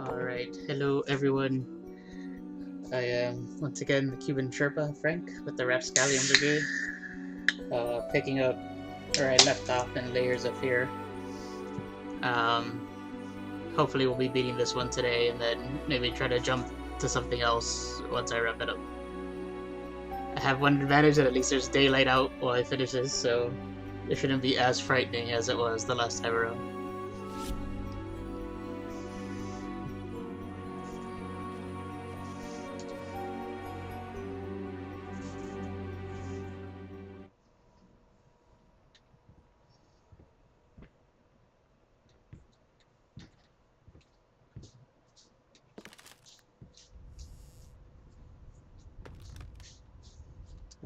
Alright, hello everyone. I am once again the Cuban Sherpa, Frank, with the Rapscallion Brigade, picking up where I left off in Layers of Fear. Um, Hopefully we'll be beating this one today, and then maybe try to jump to something else once I wrap it up. I have one advantage that at least there's daylight out while I finish this, so it shouldn't be as frightening as it was the last time around.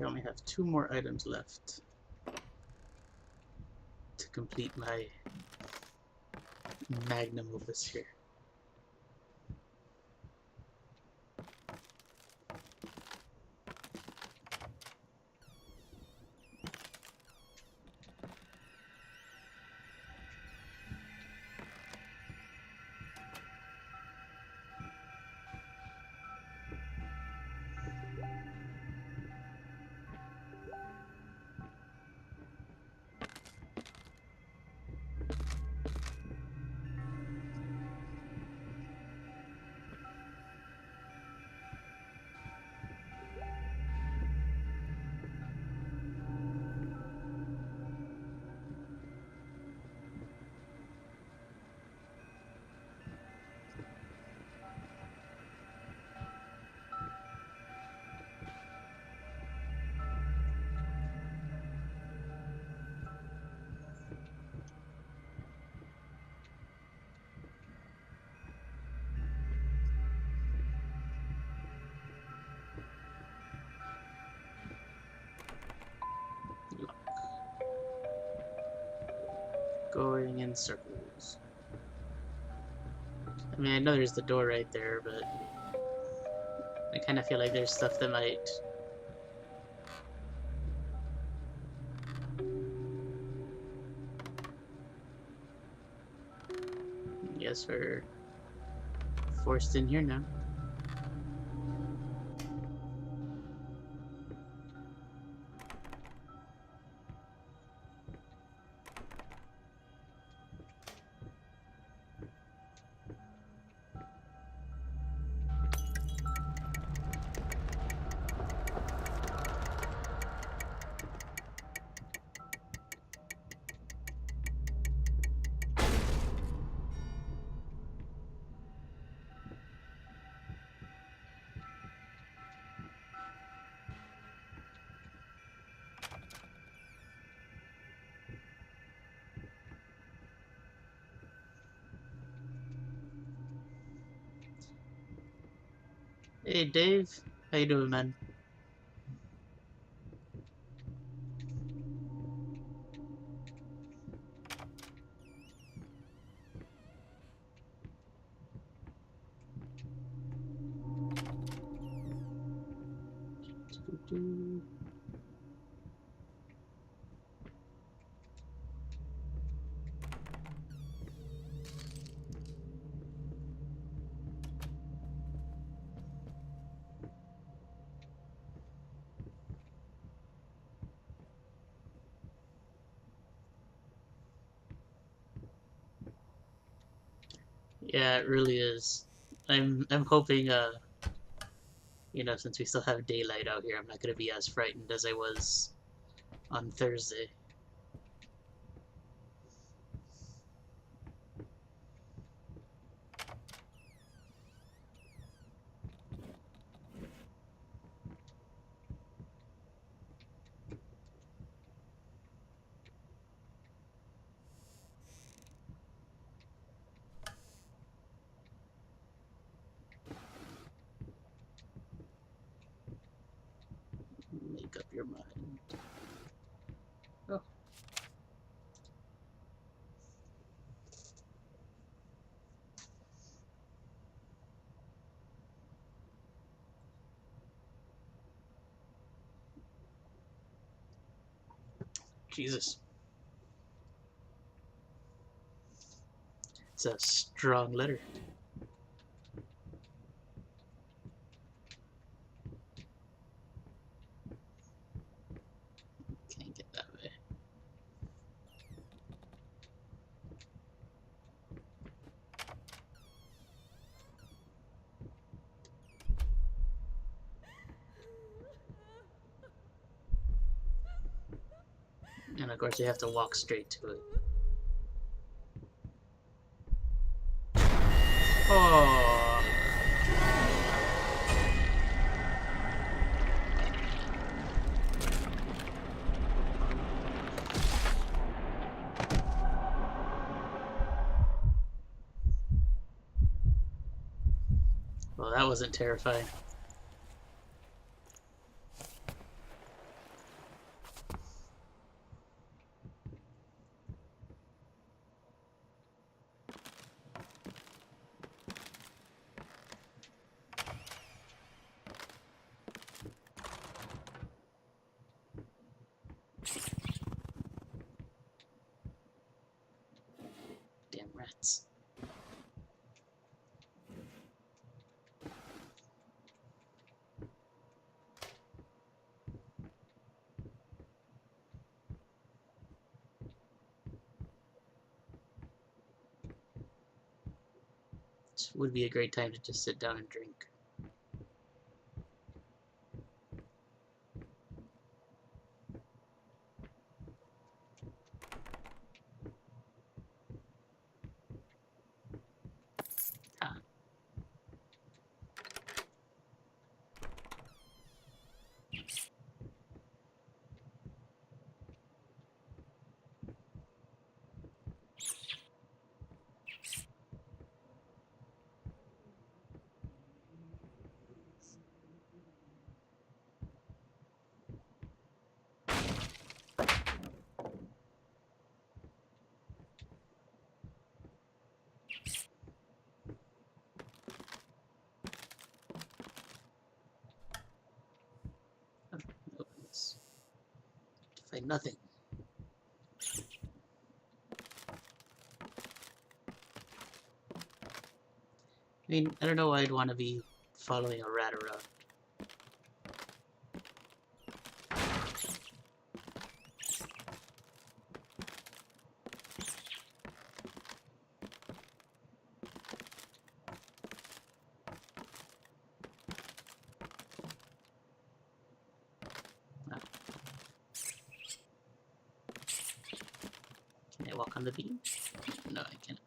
I only have 2 more items left to complete my magnum of this here. Going in circles. I mean, I know there's the door right there, but I kind of feel like there's stuff that might... Yes, we're forced in here now. Hey, Dave. How you doing, man? Yeah, it really is. I'm hoping, since we still have daylight out here, I'm not gonna be as frightened as I was on Thursday. Make up your mind. Oh. Jesus. It's a strong letter. And of course you have to walk straight to it. Oh. Well, that wasn't terrifying. Damn rats. This would be a great time to just sit down and drink. Ah. Open this. Find nothing. I mean, I don't know why I'd want to be following a rat around. Ah. Can I walk on the beam? No, I can't.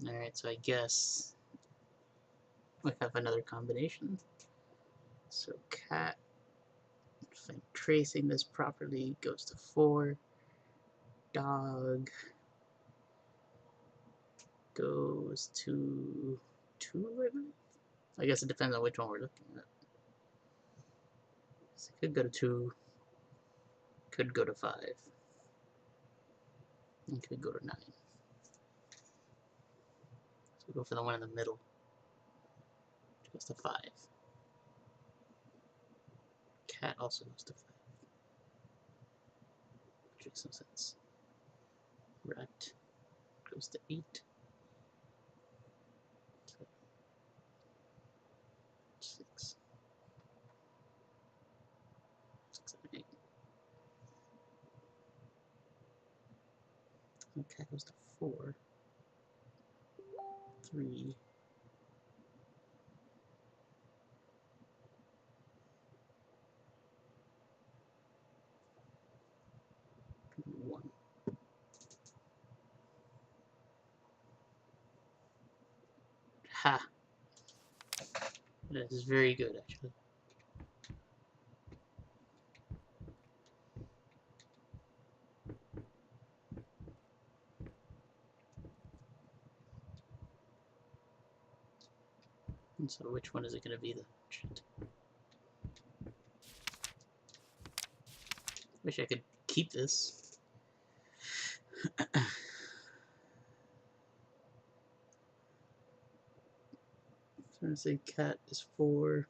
Alright, so I guess we have another combination. So cat, if I'm tracing this properly, goes to 4. Dog goes to 2, I believe? I guess it depends on which one we're looking at. So it could go to 2, could go to 5, and could go to 9. So we go for the one in the middle, which goes to 5. Cat also goes to 5. Which makes no sense. Rat goes to 8. 6. 6, 7, 8. And cat goes to 4. 3. 1. Ha! That is very good, actually. And so which one is it going to be then? Shit. Wish I could keep this. Trying to say cat is 4.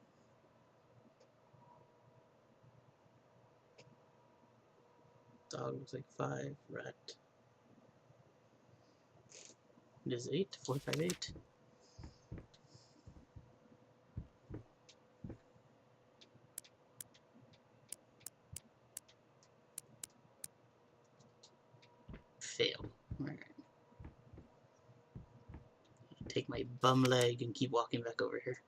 Dog looks like 5. Rat. It is 8, 4, 5, 8. Fail. Alright. Take my bum leg and keep walking back over here.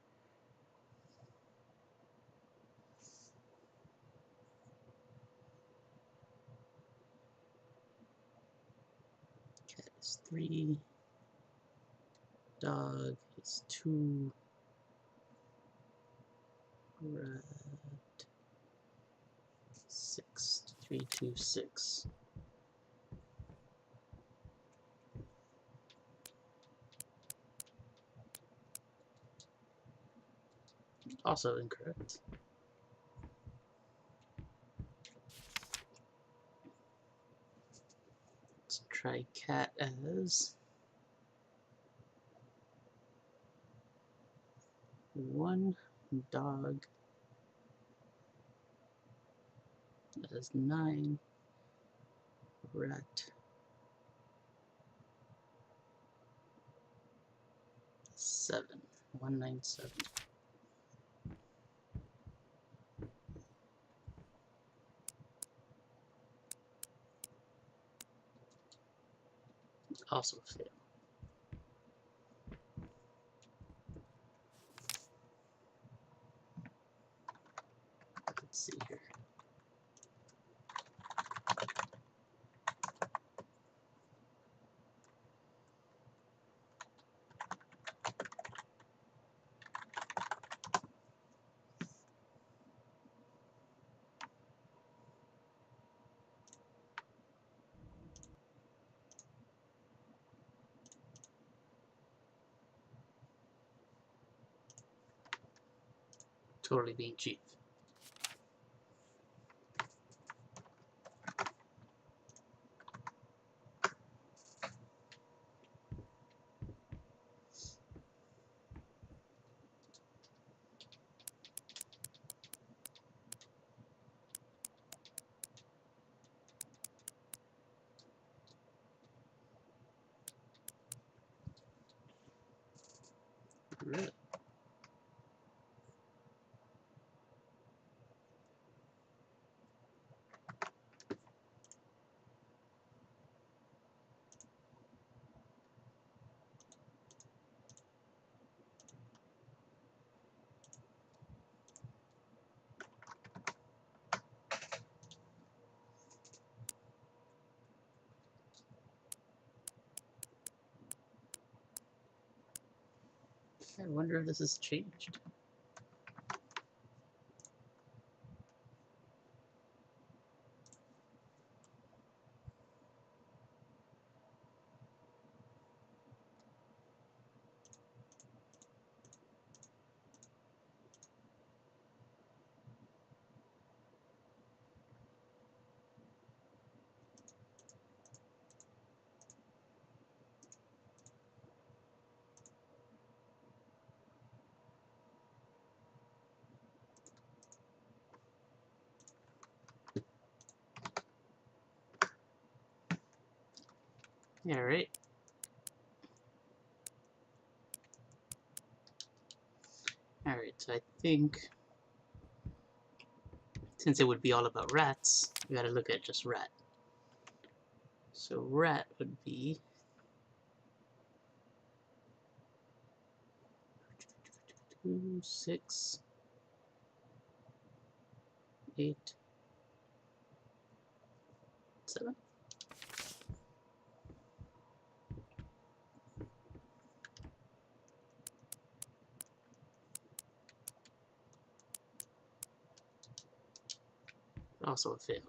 Cat is 3. Dog is 2. Rat 6. 3, 2, 6. Also incorrect. Let's try cat as 1. Dog as 9. Rat 7. 197. Also fail. Let's see here. Totally being cheap. Really? I wonder if this has changed. Yeah, right. Alright, so I think since it would be all about rats, we gotta look at just rat. So rat would be 2, 6, 8, 7. Also a fail.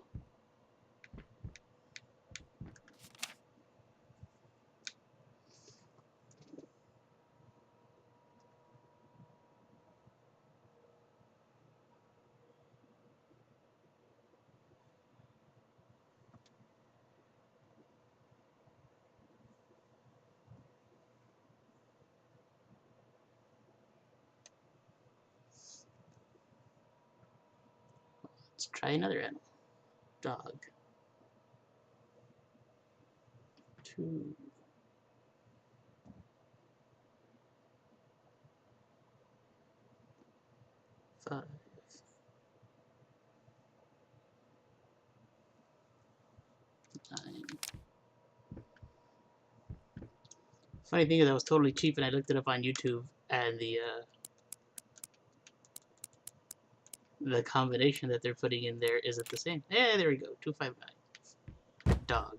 Let's try another animal. Dog. 2. 5. Funny thing is, that was totally cheap, and I looked it up on YouTube, and the combination that they're putting in there isn't the same. Yeah, there we go, 259. Dog.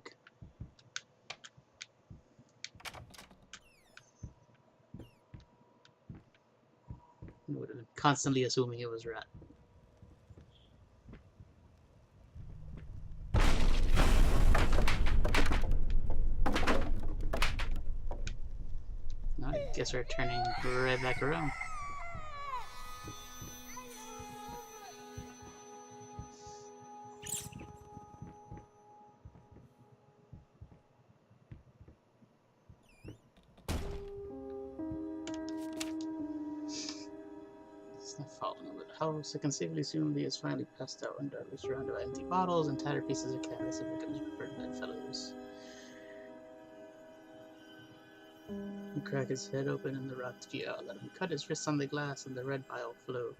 Constantly assuming it was rat. I guess we're turning right back around. It's not following over the house. I can safely assume he has finally passed out and darkly surrounded by empty bottles and tattered pieces of canvas and becomes burned bedfellows. He crack his head open and the rot out. Let him cut his wrists on the glass and the red bile flow.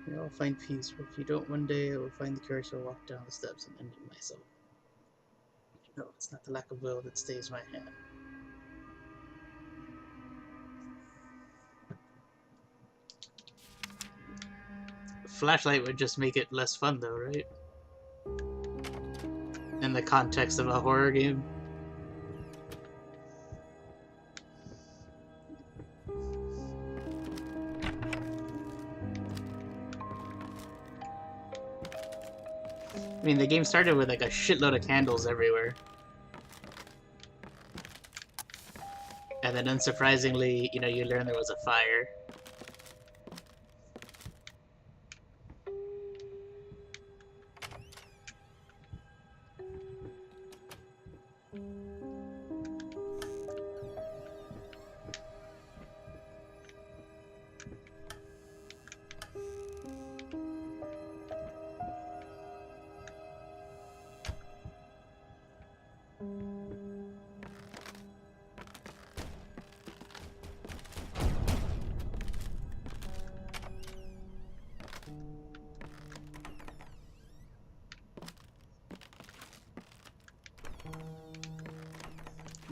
We all find peace, but if you don't, one day I will find the courage to walk down the steps and end it myself. No, it's not the lack of will that stays my hand. Flashlight would just make it less fun, though, right? In the context of a horror game. I mean, the game started with like a shitload of candles everywhere. And then unsurprisingly, you know, you learn there was a fire.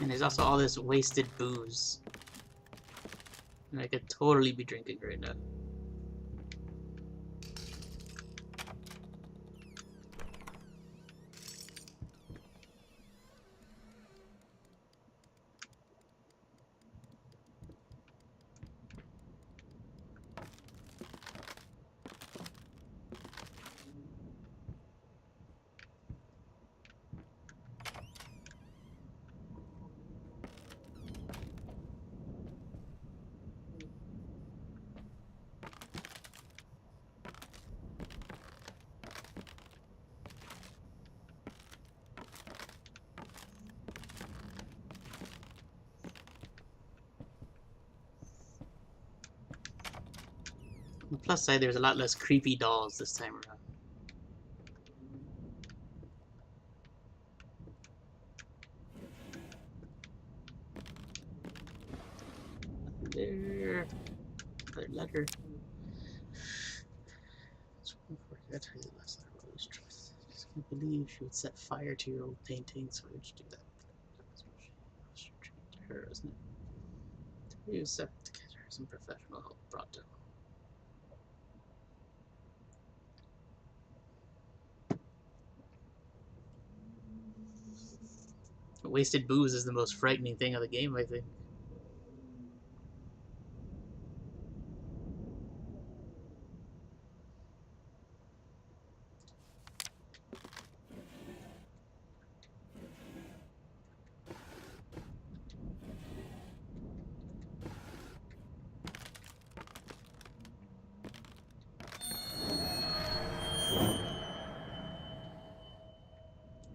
And there's also all this wasted booze. And I could totally be drinking right now. On the plus side, there's a lot less creepy dolls this time around. There. Another letter. I tell you the last letter I always trust. I just can't believe she would set fire to your old paintings. Why would you do that? To her, isn't it? You accept to get her some professional help brought down. Wasted booze is the most frightening thing of the game, I think.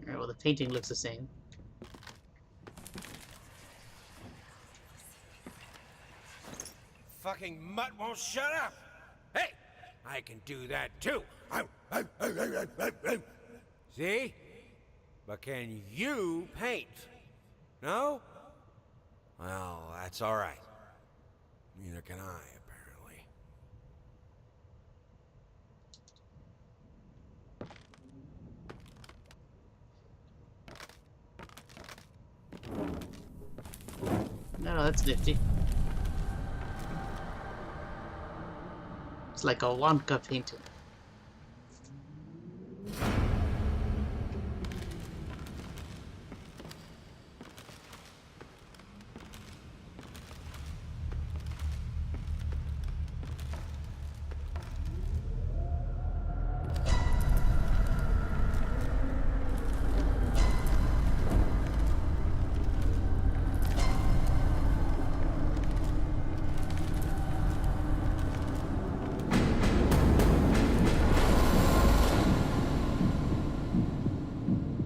Alright, well, the painting looks the same. Fucking mutt won't shut up! Hey! I can do that too! See? But can you paint? No? Well, that's alright. Neither can I, apparently. Oh, that's nifty. It's like a Wonka painting.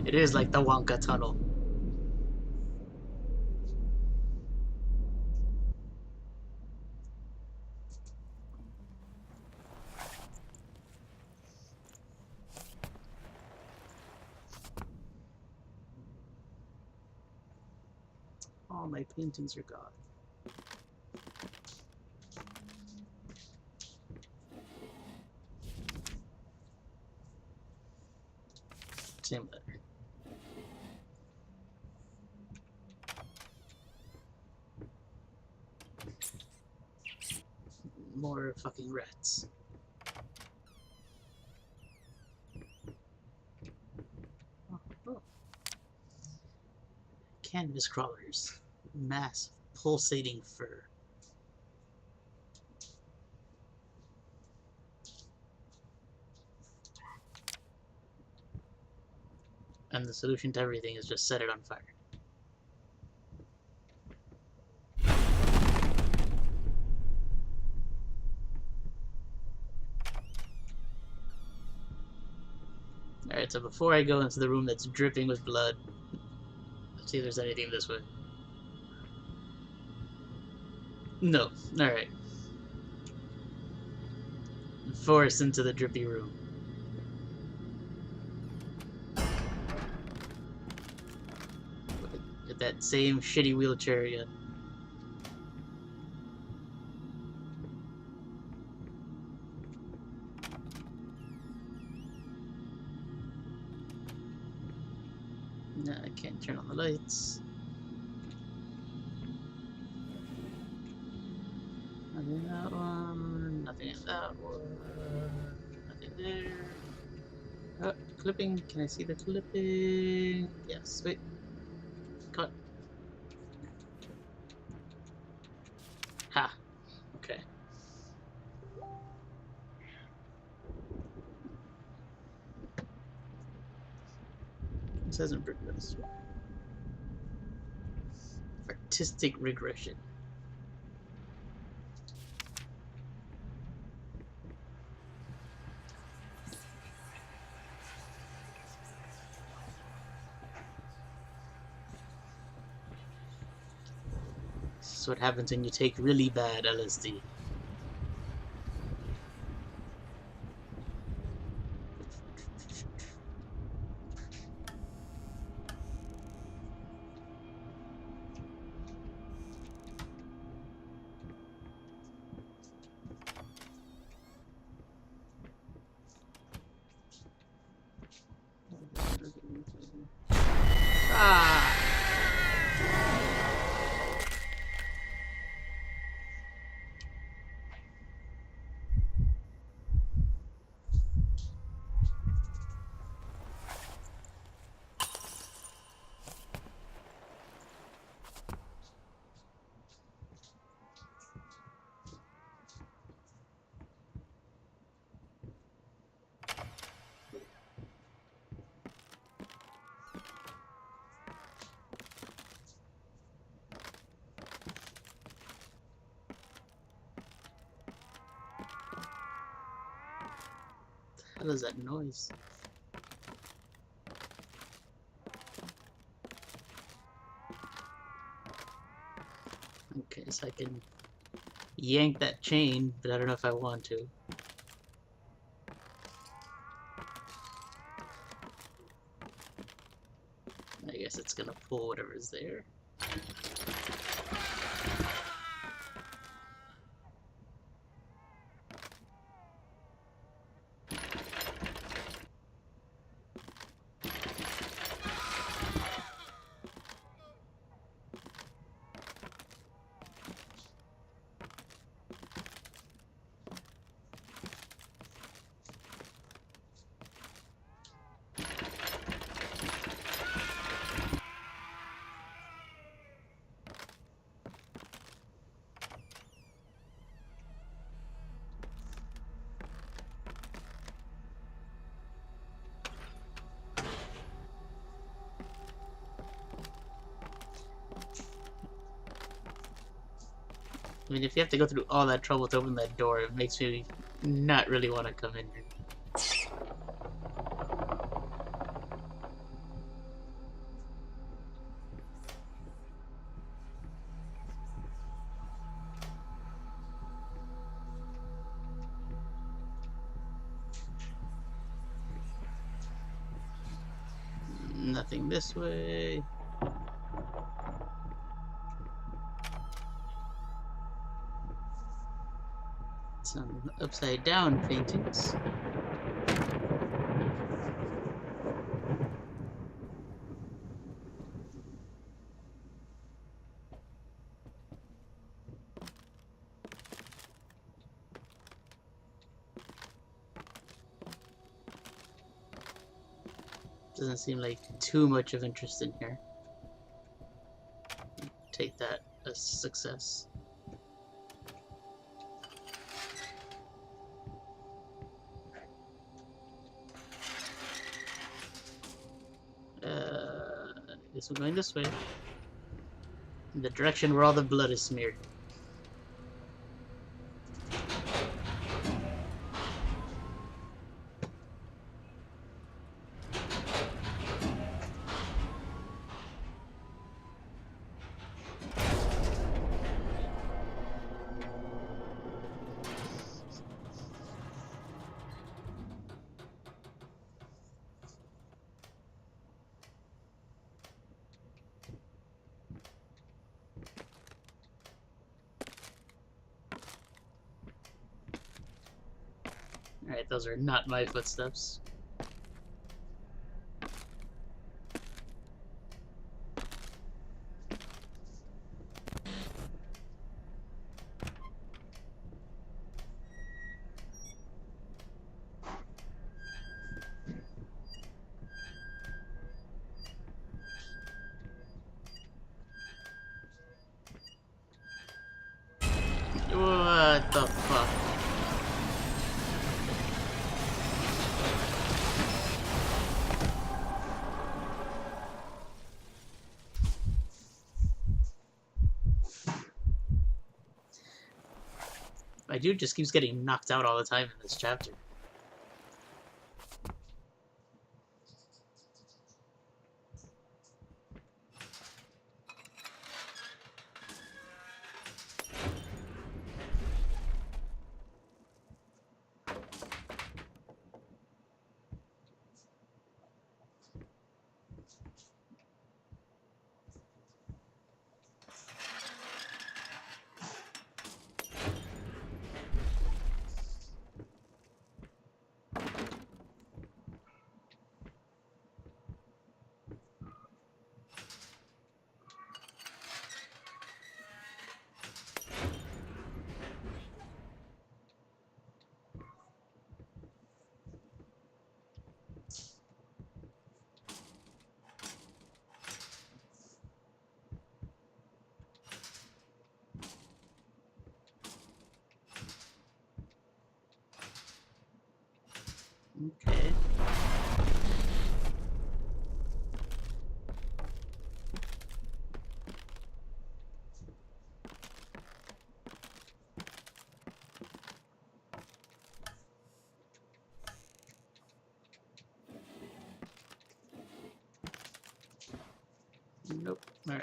It is like the Wonka tunnel. All my paintings are gone. Same letter. More fucking rats. Oh. Canvas crawlers. Massive, pulsating fur. And the solution to everything is just set it on fire. Alright, so before I go into the room that's dripping with blood, let's see if there's anything this way. No. Alright. Force into the drippy room. With that same shitty wheelchair again. No, I can't turn on the lights. Nothing in that one, nothing in that one, nothing there. Oh, clipping, can I see the clipping? Yes, wait. Cut. Ha. Okay. This hasn't progressed. Artistic regression. This is what happens when you take really bad LSD. Ah! What is that noise? Okay, so I can yank that chain, but I don't know if I want to. I guess it's gonna pull whatever's there. mean, if you have to go through all that trouble to open that door, it makes me not really want to come in here. Nothing this way. Some upside down paintings. Doesn't seem like too much of interest in here. Take that as success. I guess we're going this way. In the direction where all the blood is smeared. Alright, those are not my footsteps. What the fuck? My dude just keeps getting knocked out all the time in this chapter. Okay. Nope. Alright.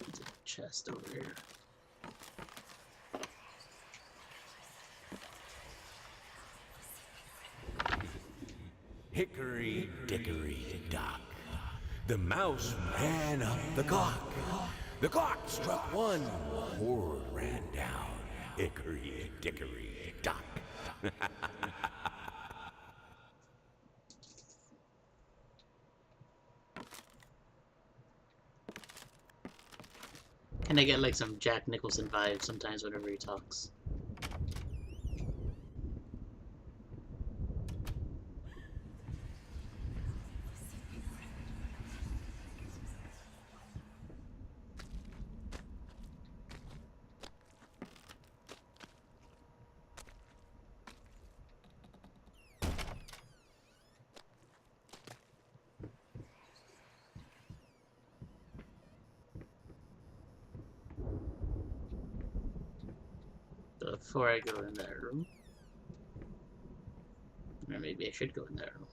There's a chest over here. Hickory dickory dock. The mouse ran up the clock. The clock struck one. Word ran down. Hickory dickory dock. And I get like some Jack Nicholson vibes sometimes whenever he talks. before I go in that room. Or maybe I should go in that room.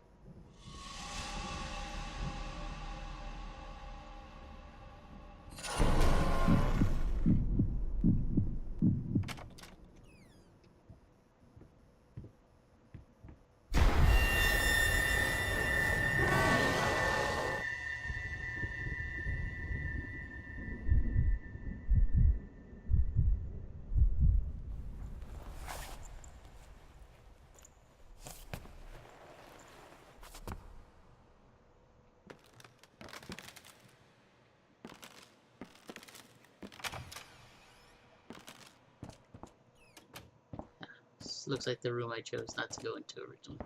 This looks like the room I chose not to go into originally.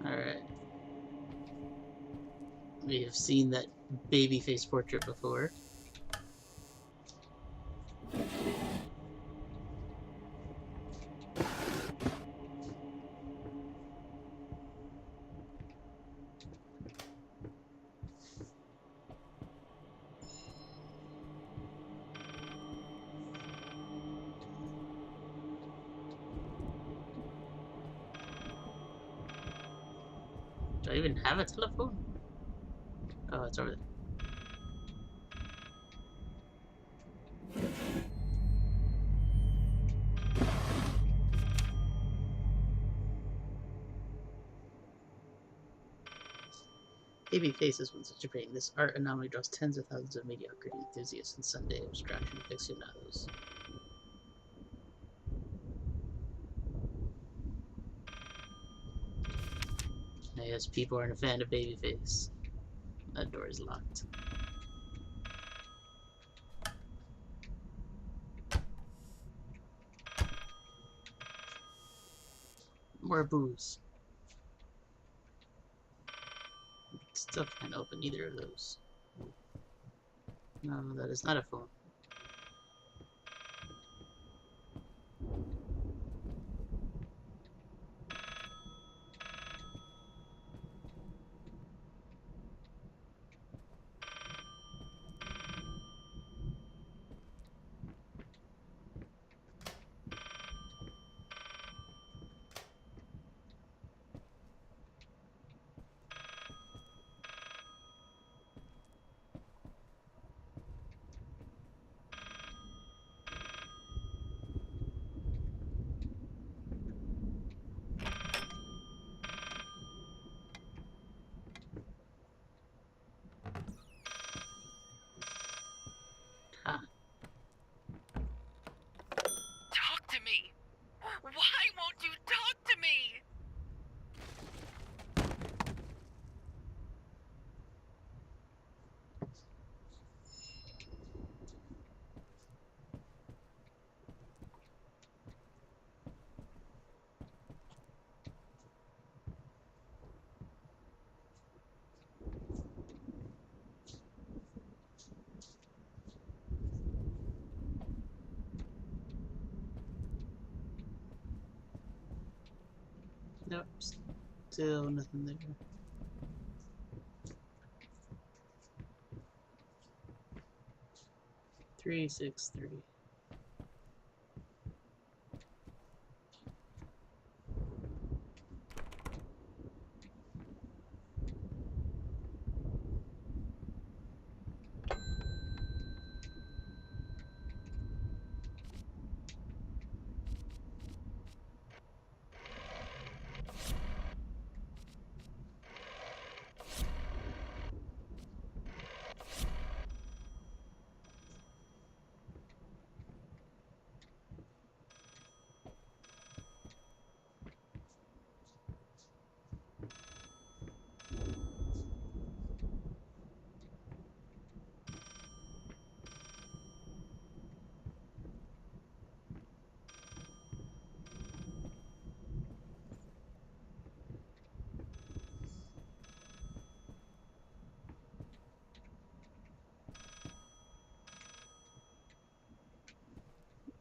Alright. We have seen that baby face portrait before. Do I even have a telephone? Oh, it's over there. Babyface is one such a pain. This art anomaly draws tens of thousands of mediocrity enthusiasts and Sunday abstraction aficionados. I guess people aren't a fan of Babyface. That door is locked. More booze. Still can't open either of those. No, that is not a phone. Ha. Talk to me! Why won't you talk to me? Nope. Still nothing there. Three, 6, 3.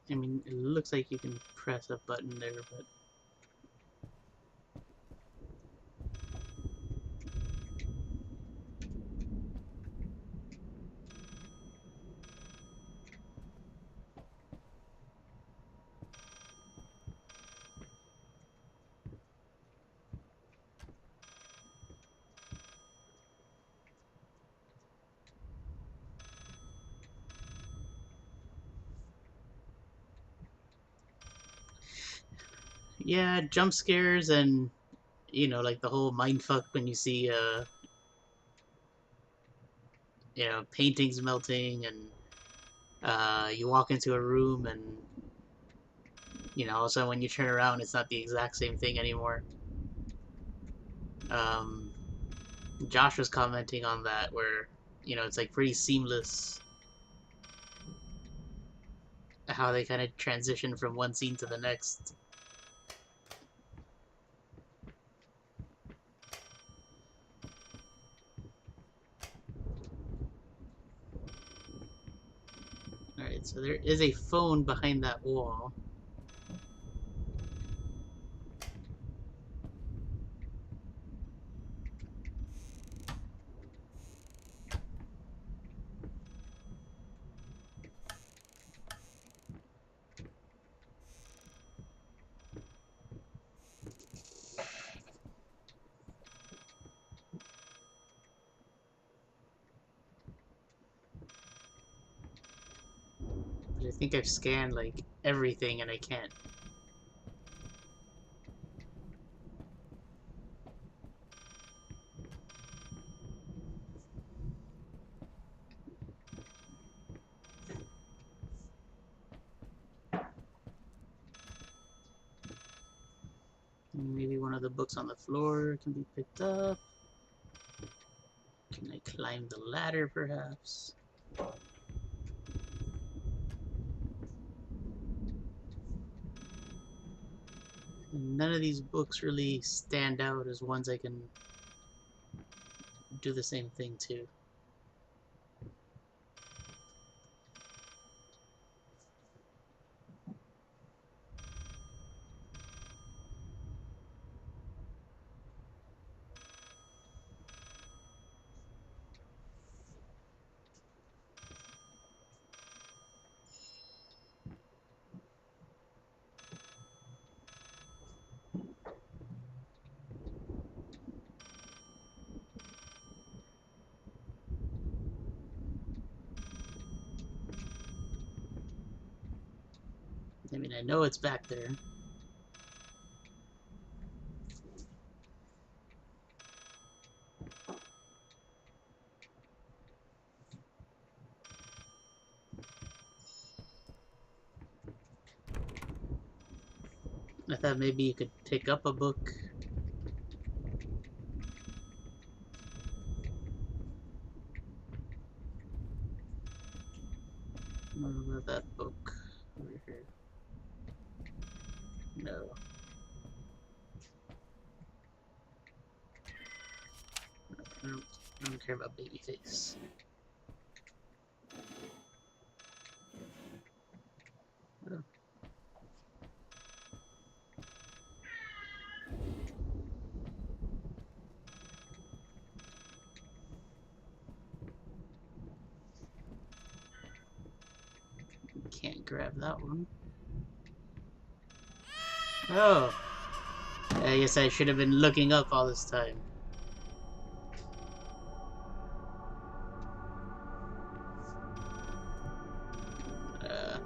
I mean, it looks like you can press a button there, but Yeah, jump scares and like the whole mindfuck when you see paintings melting and you walk into a room and all of a sudden when you turn around it's not the exact same thing anymore. Um, Josh was commenting on that where it's like pretty seamless how they kind of transition from one scene to the next. Alright, so there is a phone behind that wall. But I think I've scanned like everything and I can't. Maybe one of the books on the floor can be picked up. Can I climb the ladder, perhaps? And none of these books really stand out as ones I can do the same thing to. I mean, I know it's back there. I thought maybe you could pick up a book. What about that book over here? No. I don't care about Babyface. Oh. Can't grab that one. Oh. I guess I should have been looking up all this time. Uh,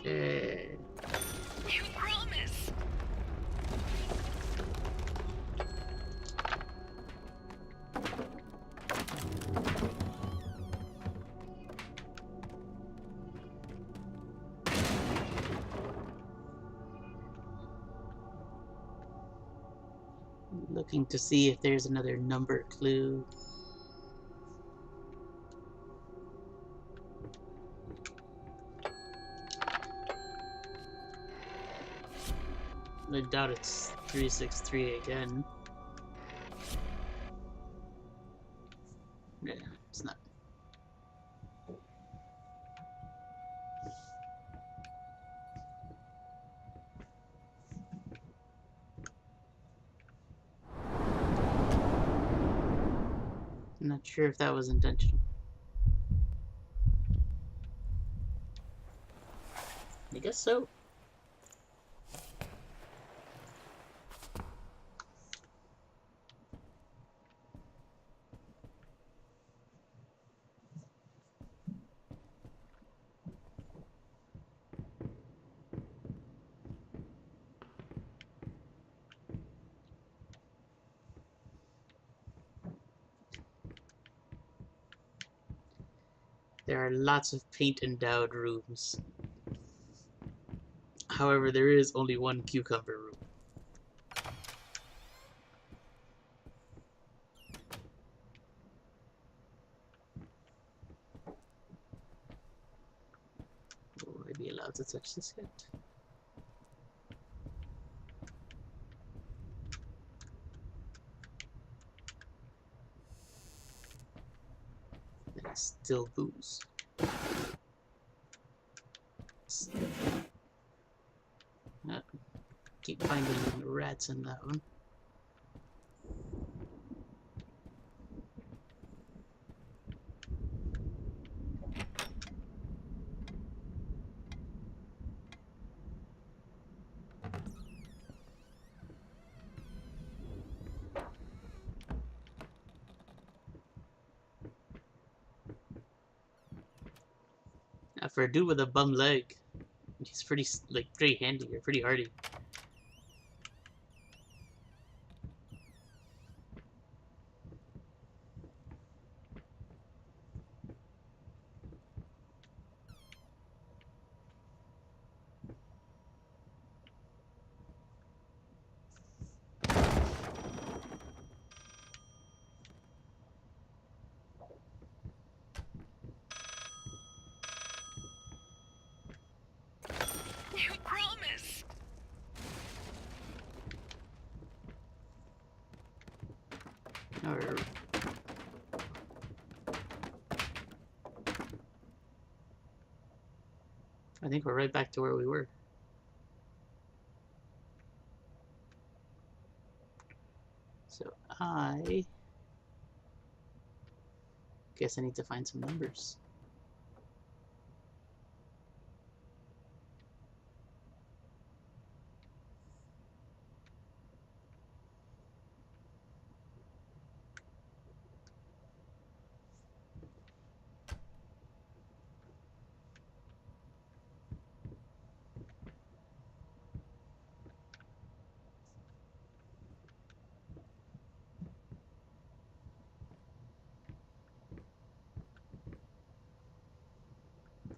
eh. You promise. Looking to see if there's another number clue. I doubt it's 363 again. Yeah, it's not. Not sure if that was intentional. I guess so. There are lots of paint-endowed rooms. However, there is only one cucumber room. Will I be allowed to touch this yet? That is still booze. Keep finding rats in that one. Now for a dude with a bum leg, he's pretty handy or pretty hardy. You promised. Or I think we're right back to where we were. So I guess I need to find some numbers.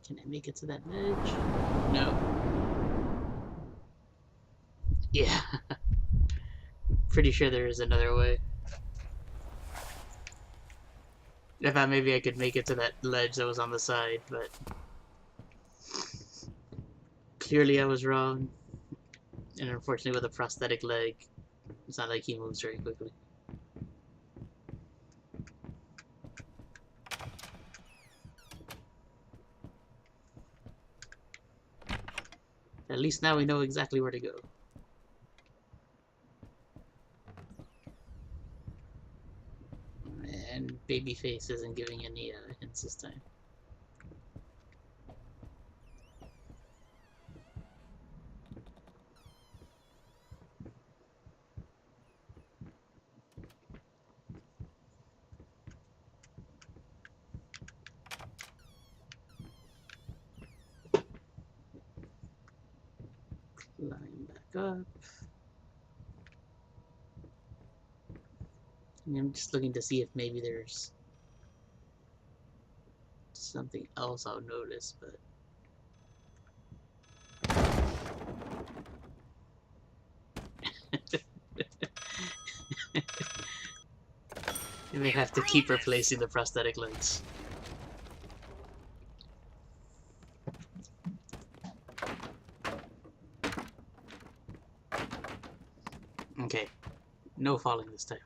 Can I make it to that ledge? No. Yeah. Pretty sure there is another way. I thought maybe I could make it to that ledge that was on the side, but clearly I was wrong. And unfortunately with a prosthetic leg, it's not like he moves very quickly. At least now we know exactly where to go. And Babyface isn't giving any hints this time. Climb back up. I'm just looking to see if maybe there's something else I'll notice, but you may have to keep replacing the prosthetic legs. Okay, no falling this time.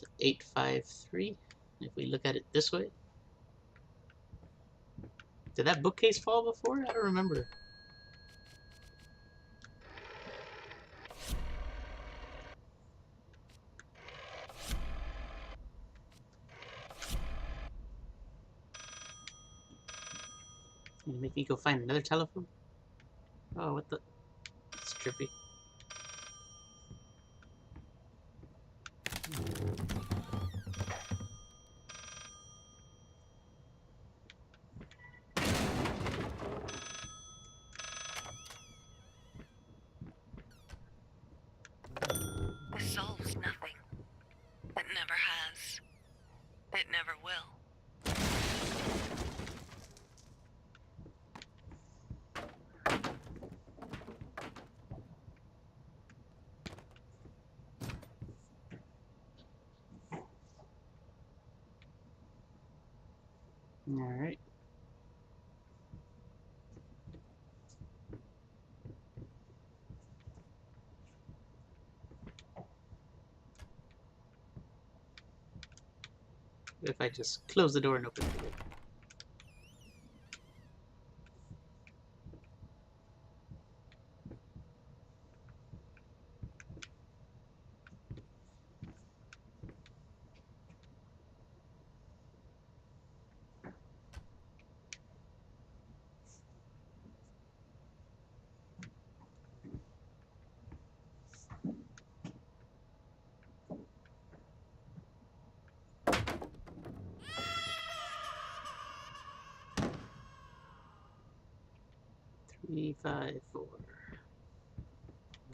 to 853. If we look at it this way. Did that bookcase fall before? I don't remember. Gonna make me go find another telephone? Oh, what the? It's trippy. This solves nothing. It never has. It never will. Alright. If I just close the door and open it. Three, 5, 4.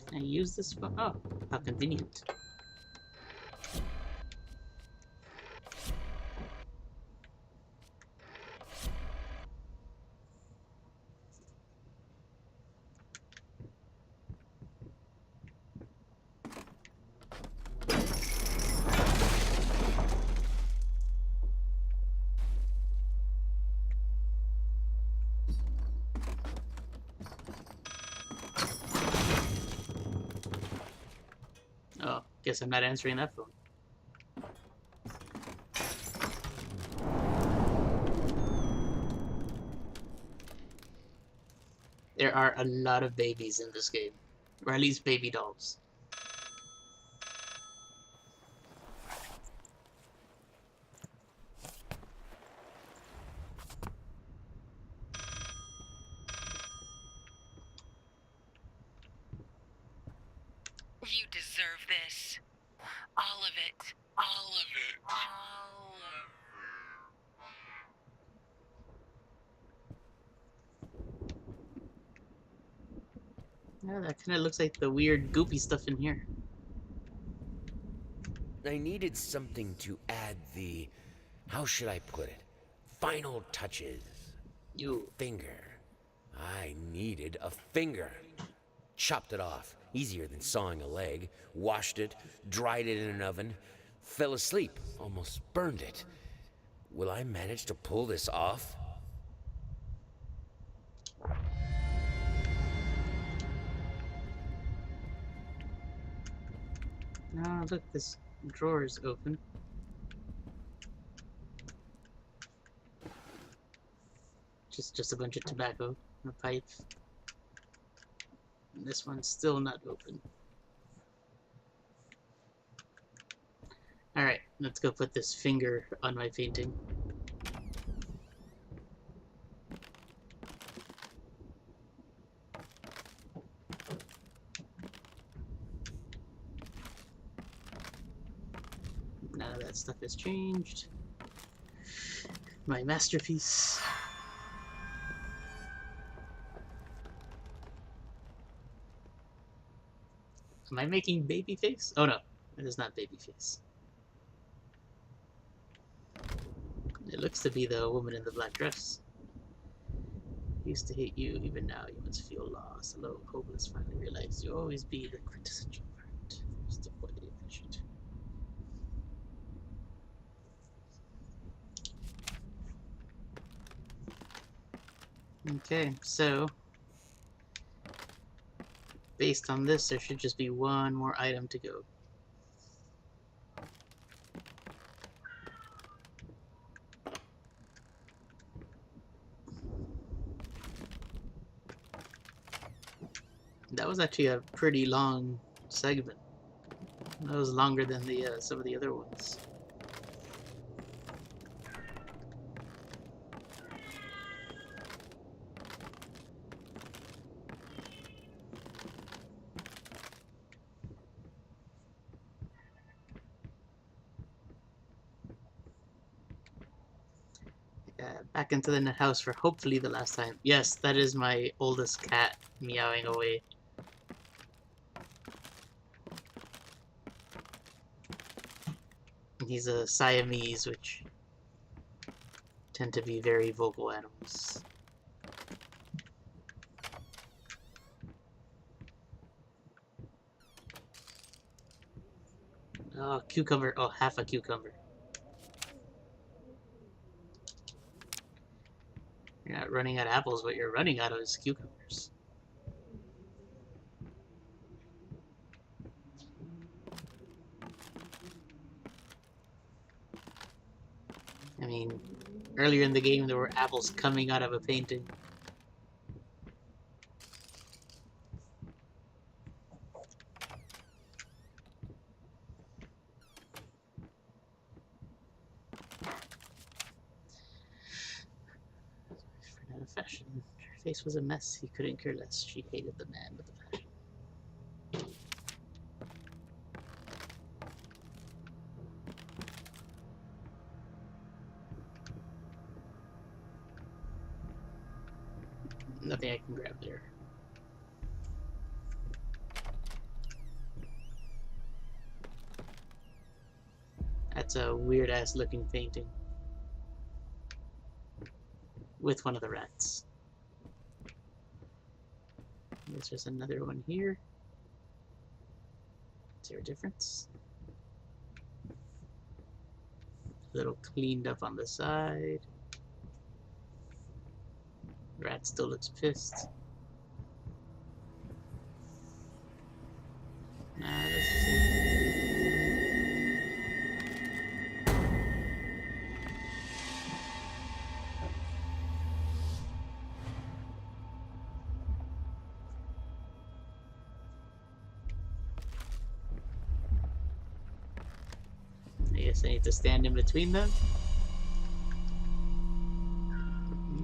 Can I use this phone? Oh, how convenient. Oh, guess I'm not answering that phone. There are a lot of babies in this game. Or at least baby dolls. You deserve this. All of it. All of it. All of it. Yeah, that kind of looks like the weird goopy stuff in here. I needed something to add the, how should I put it, final touches. You. Finger. I needed a finger. Chopped it off, easier than sawing a leg. Washed it, dried it in an oven. Fell asleep, almost burned it. Will I manage to pull this off? Oh, look, this drawer is open. Just a bunch of tobacco and a pipe. And this one's still not open. Alright, let's go put this finger on my painting. None of that stuff has changed. My masterpiece. Am I making baby face? Oh no, it is not baby face. It looks to be the woman in the black dress. Used to hate you, even now you must feel lost, alone, hopeless, finally realize you'll always be the quintessential part. Just avoid the efficient. Okay, so based on this, there should just be one more item to go. That was actually a pretty long segment. That was longer than the some of the other ones. Back into the house for hopefully the last time. Yes, that is my oldest cat meowing away. He's a Siamese, which tend to be very vocal animals. Oh, cucumber. Oh, half a cucumber. You're not running out of apples, what you're running out of is cucumbers. I mean, earlier in the game there were apples coming out of a painting. Out of fashion. Her face was a mess. He couldn't care less. She hated the man with the fashion. Nothing I can grab there. That's a weird ass looking painting. With one of the rats. There's just another one here. Is there a difference? A little cleaned up on the side. Rat still looks pissed. Nah, that's the same. I guess I need to stand in between them.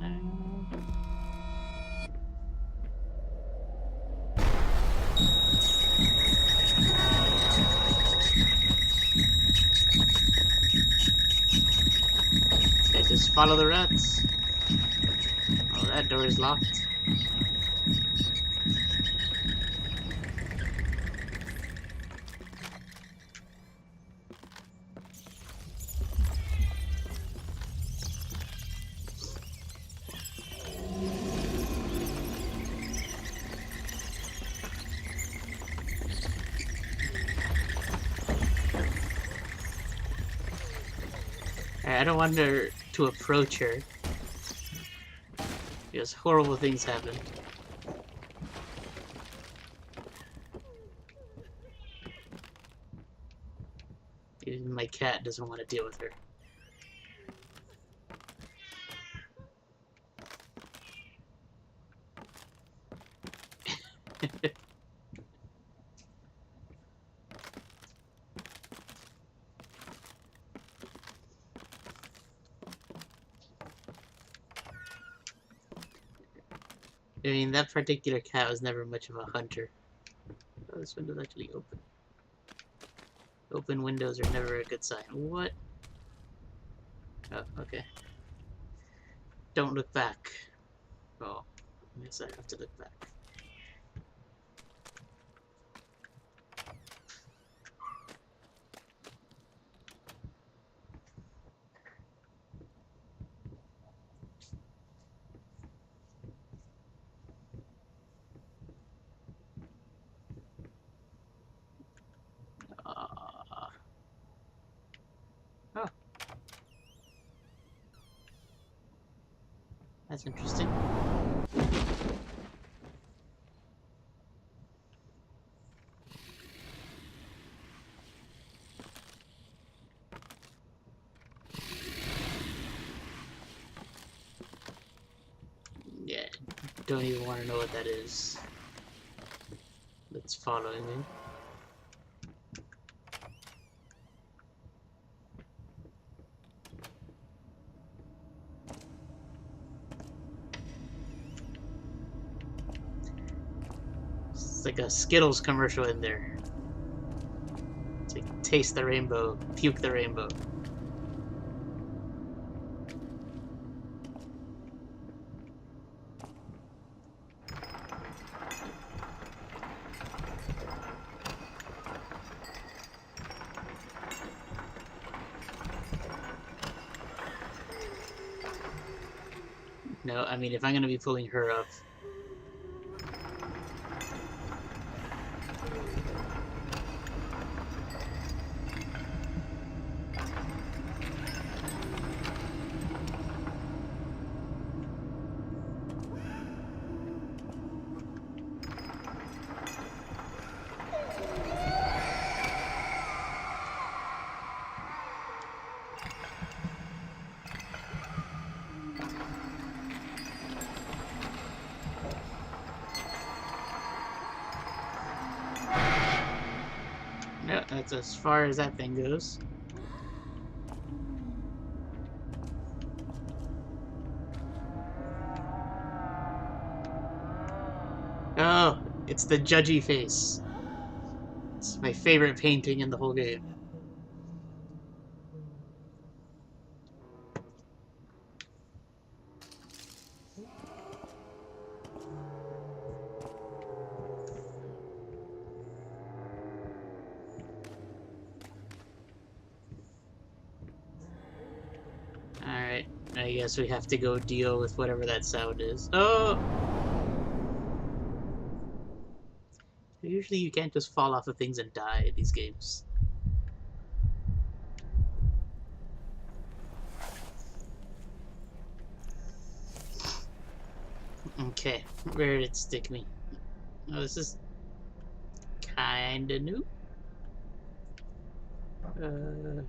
No. Okay, just follow the rats. Oh, that door is locked. I don't want her to approach her, because horrible things happen. Even my cat doesn't want to deal with her. I mean, that particular cat was never much of a hunter. Oh, this window's actually open. Open windows are never a good sign. What? Oh, okay. Don't look back. Oh, I guess I have to look back. Oh. That's interesting. Yeah, don't even want to know what that is. It's following me. It's like a Skittles commercial in there. It's like, taste the rainbow, puke the rainbow. No, I mean, if I'm gonna be pulling her up. No, that's as far as that thing goes. Oh, it's the judgy face. It's my favorite painting in the whole game. Alright, I guess we have to go deal with whatever that sound is. Oh! Usually you can't just fall off of things and die in these games. Okay, where did it stick me? Oh, this is kinda new. Uh...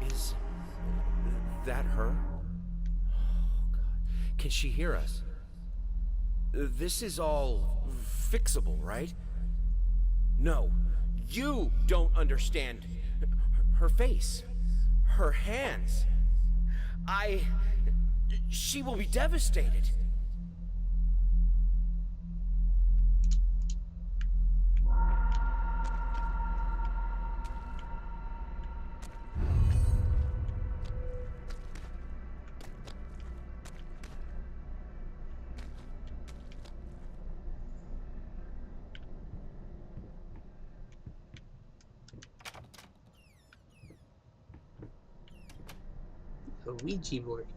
Is that her? Oh, God. Can she hear us? This is all fixable, right? No, you don't understand. Her face, her hands. She will be devastated. A Ouija board.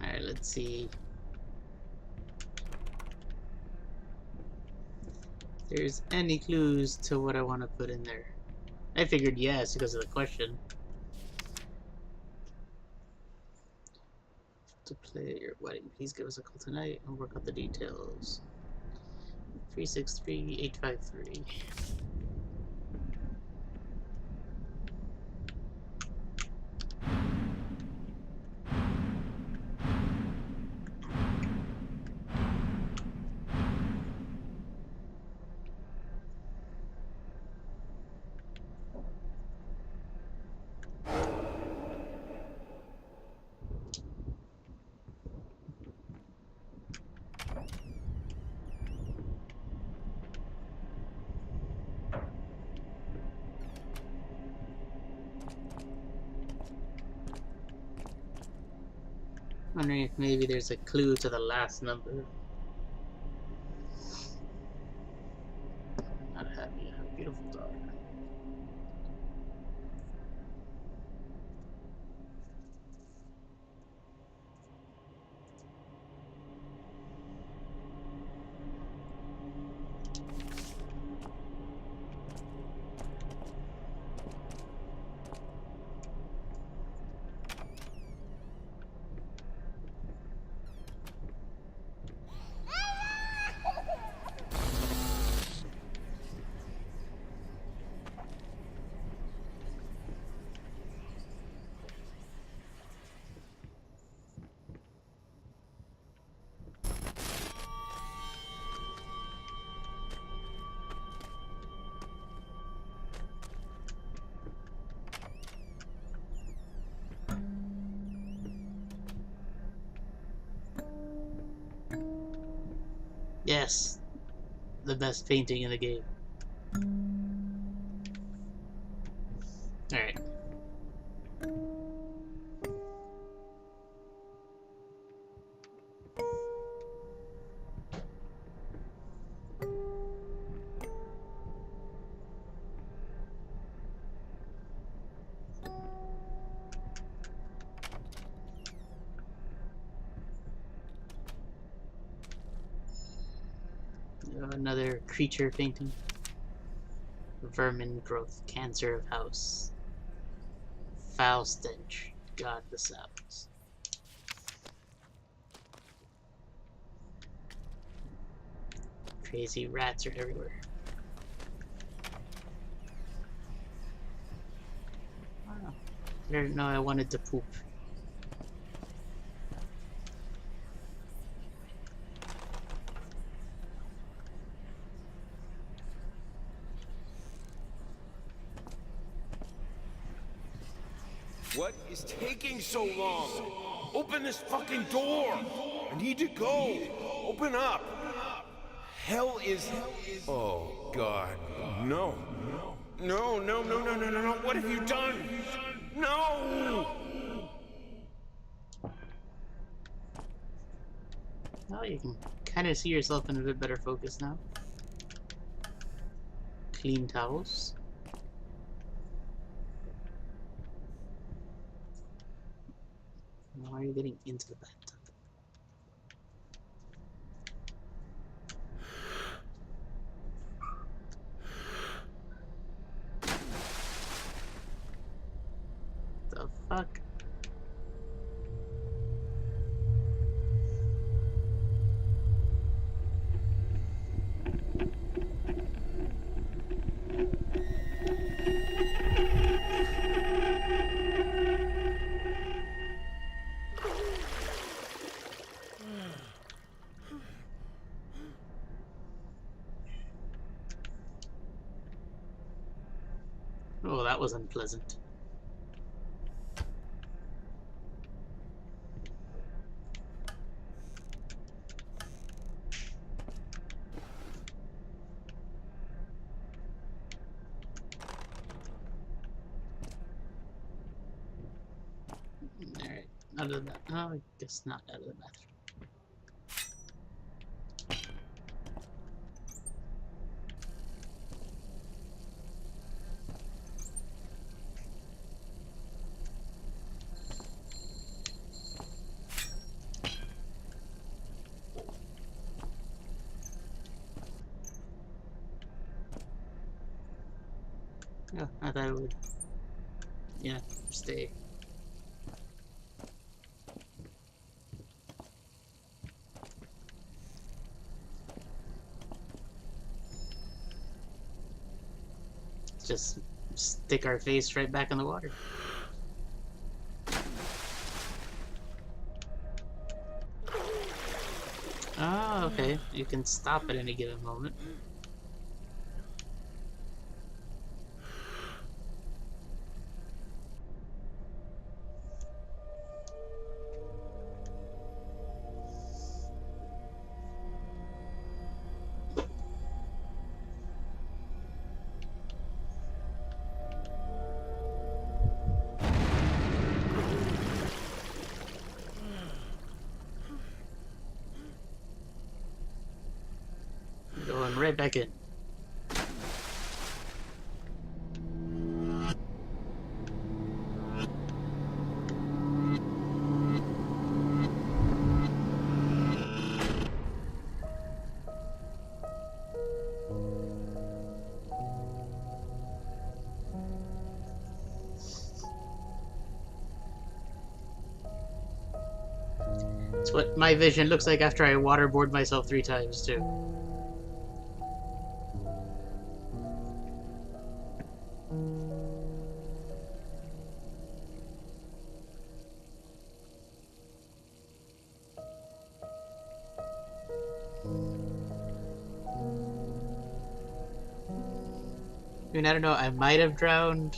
Alright, let's see. If there's any clues to what I want to put in there. I figured yes because of the question. To play your wedding, please give us a call tonight and work out the details. 363-853. Wondering if maybe there's a clue to the last number. Not happy. I have a beautiful daughter. Yes, the best painting in the game. Alright. Another creature painting. Vermin growth, cancer of house. Foul stench, god the sounds. Crazy rats are everywhere. Oh, I didn't know I wanted to poop. What is taking so long? Open this fucking door! I need to go! Open up! Hell is... Oh, God. No. No, no, no, no, no, no, no. What have you done? No! Oh, you can kind of see yourself in a bit better focus now. Clean towels. Why are you getting into the bathtub? The fuck? Oh, that was unpleasant. Alright, out of the... Oh, I guess not out of the bathroom. Oh, I thought it would... Yeah, stay. Just stick our face right back in the water. Oh, okay. You can stop at any given moment. Going right back in. It's what my vision looks like after I waterboard myself 3 times, too. I mean, I don't know, I might have drowned.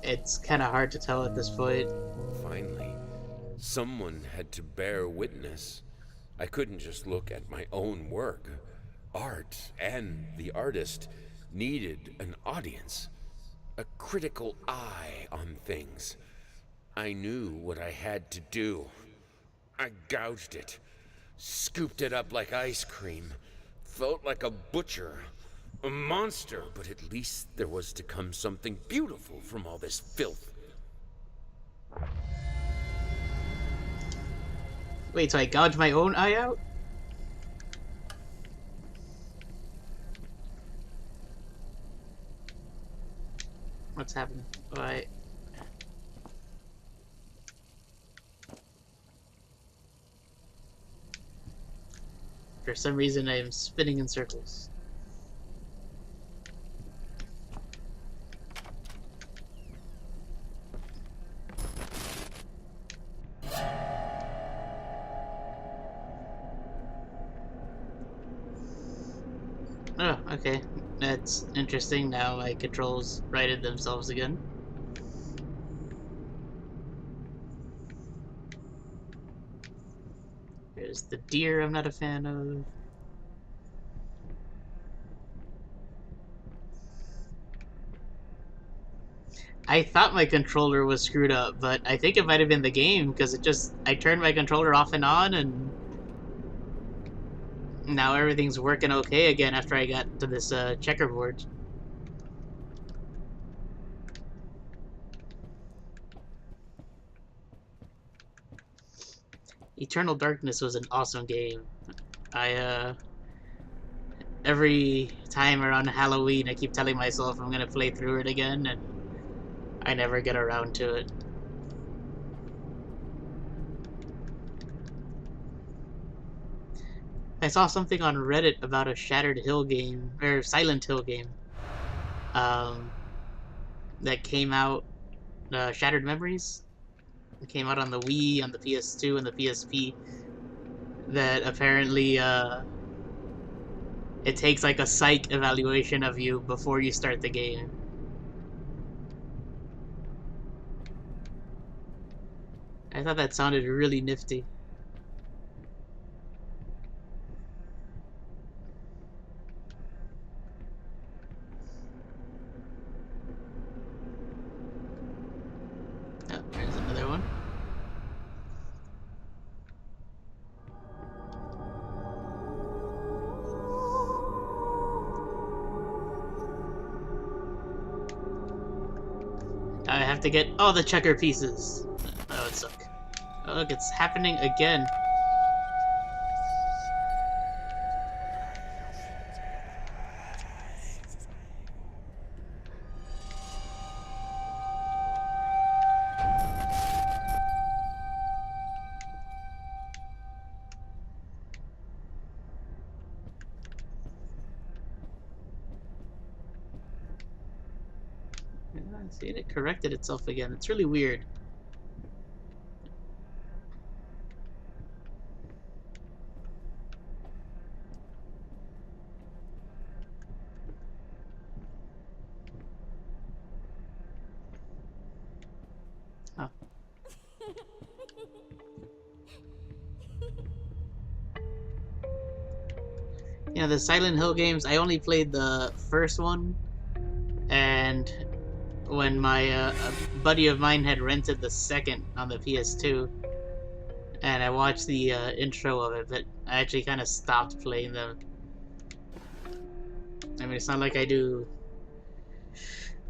It's kind of hard to tell at this point. Finally, someone had to bear witness. I couldn't just look at my own work. Art and the artist needed an audience, a critical eye on things. I knew what I had to do. I gouged it, scooped it up like ice cream, felt like a butcher, a monster, but at least there was to come something beautiful from all this filth. Wait, so I gouge my own eye out? What's happening? Alright. For some reason, I am spinning in circles. Oh, okay. That's interesting. Now my controls righted themselves again. There's the deer I'm not a fan of. I thought my controller was screwed up, but I think it might have been the game, because I turned my controller off and on, and now everything's working okay again after I got to this checkerboard. Eternal Darkness was an awesome game. Every time around Halloween, I keep telling myself I'm gonna play through it again, and I never get around to it. I saw something on Reddit about a Shattered Hill game, or Silent Hill game, um, that came out, Shattered Memories? It came out on the Wii, on the PS2, and the PSP, that apparently, it takes like a psych evaluation of you before you start the game. I thought that sounded really nifty. Oh, there's another one. I have to get all the checker pieces. That would suck. Oh, look, it's happening again. See, it corrected itself again. It's really weird. Oh. You know, the Silent Hill games, I only played the first one, and when my a buddy of mine had rented the second on the PS2, and I watched the intro of it, but I actually kind of stopped playing them. I mean, it's not like I do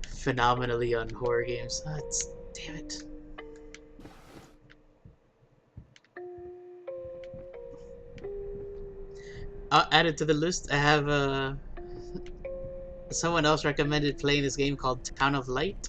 phenomenally on horror games. Oh, damn it. I'll add it to the list. I have someone else recommended playing this game called Town of Light.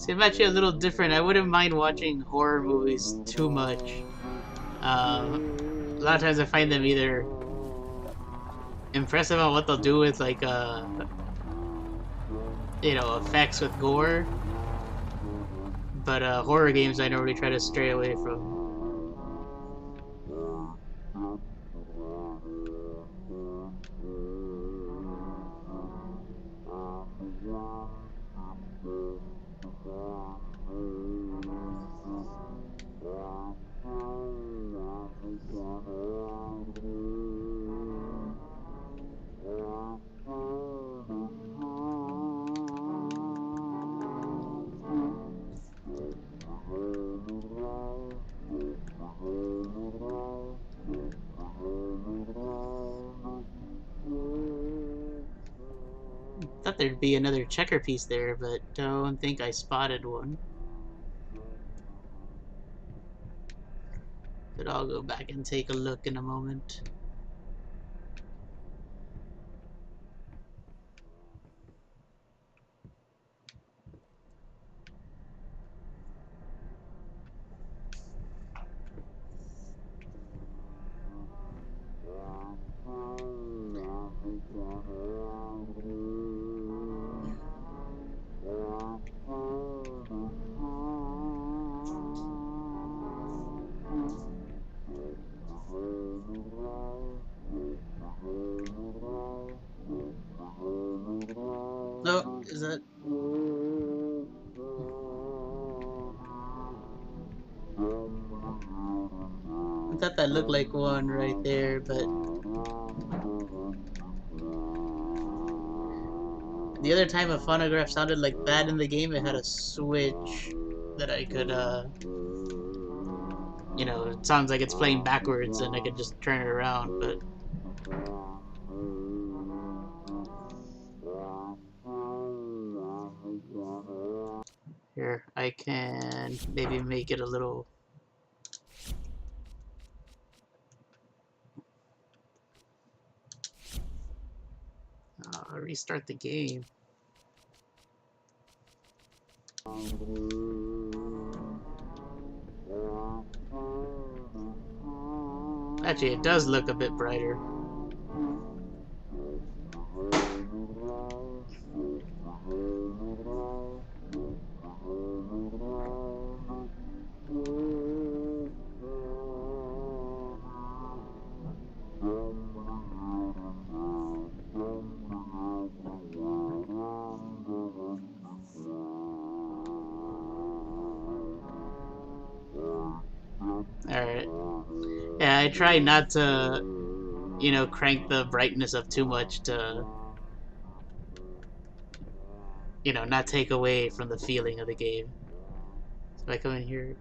See, I'm actually a little different. I wouldn't mind watching horror movies too much. A lot of times I find them either impressive on what they'll do with like effects with gore, but horror games I normally try to stray away from. Thought there'd be another checker piece there, but don't think I spotted one. But I'll go back and take a look in a moment. No, is that? I thought that looked like one right there, but the other time a phonograph sounded like that in the game, it had a switch that I could, it sounds like it's playing backwards and I could just turn it around, but here, I can maybe make it a little. Restart the game. Actually, it does look a bit brighter. Alright. Yeah, I try not to, crank the brightness up too much to, not take away from the feeling of the game. So I come in here.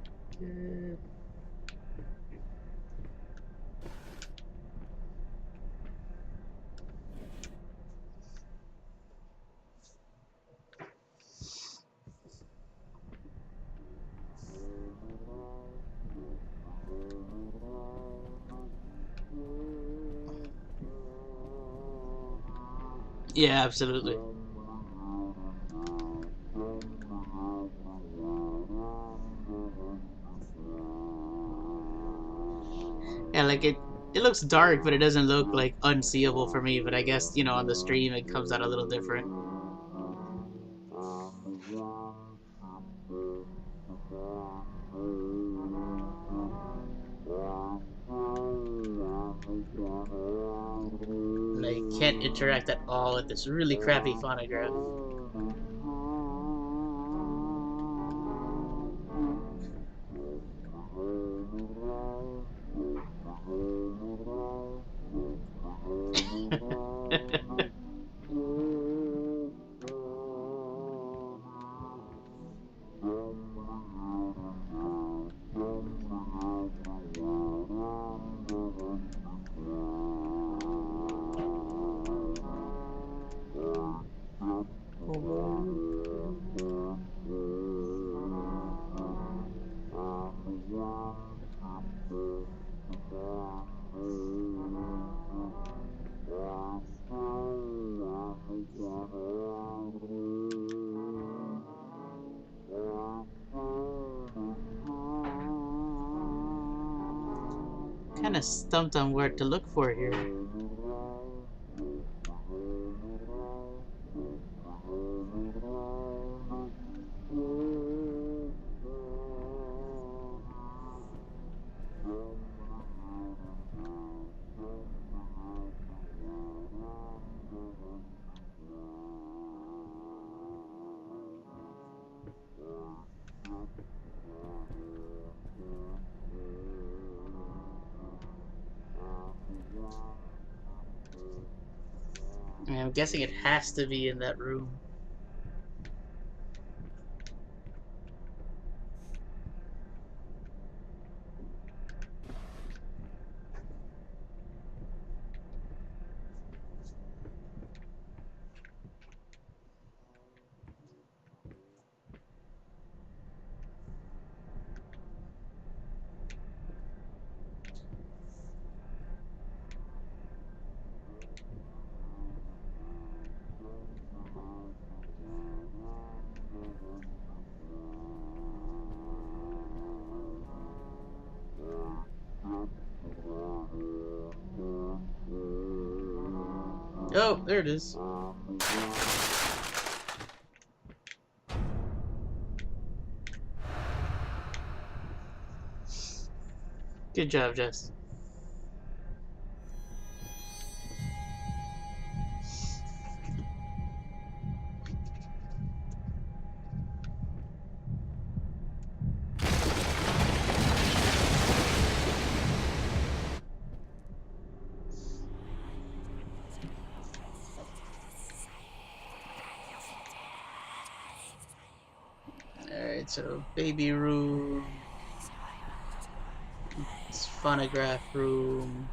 Yeah, absolutely. Yeah, like it looks dark, but it doesn't look like unseeable for me. But I guess on the stream it comes out a little different. And I can't interact at all with this really crappy phonograph. Kind of stumped on where to look for here. I'm guessing it has to be in that room. Oh, there it is. Good job, Jess. Alright, so baby room. It's phonograph room.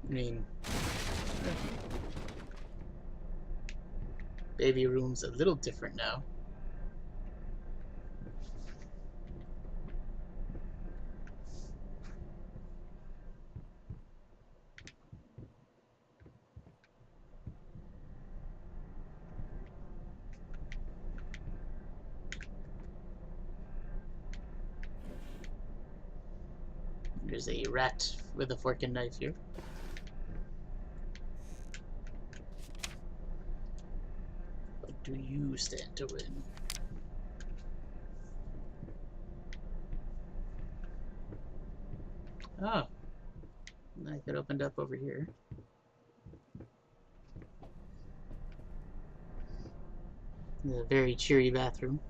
I mean, baby room's a little different now. There's a rat with a fork and knife here. What do you stand to win? Oh, I could opened up over here. A very cheery bathroom.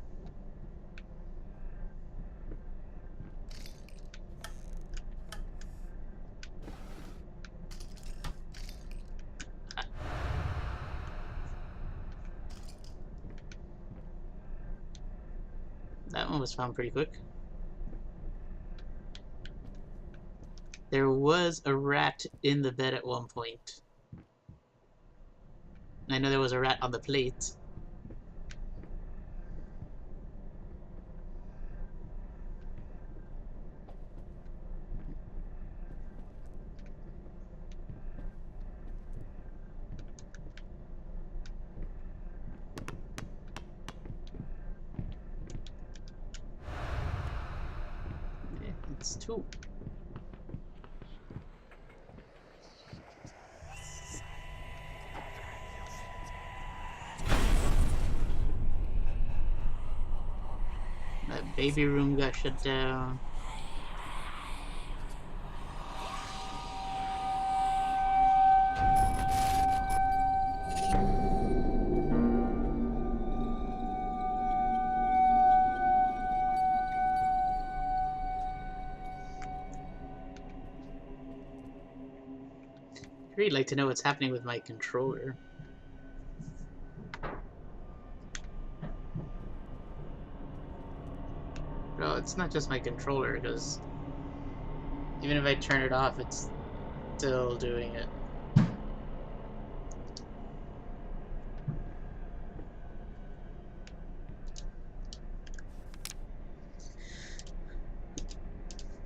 That one was found pretty quick. There was a rat in the bed at one point. I know there was a rat on the plate. Yeah, it's two. That baby room got shut down. I'd really like to know what's happening with my controller. Well, it's not just my controller, because even if I turn it off, it's still doing it.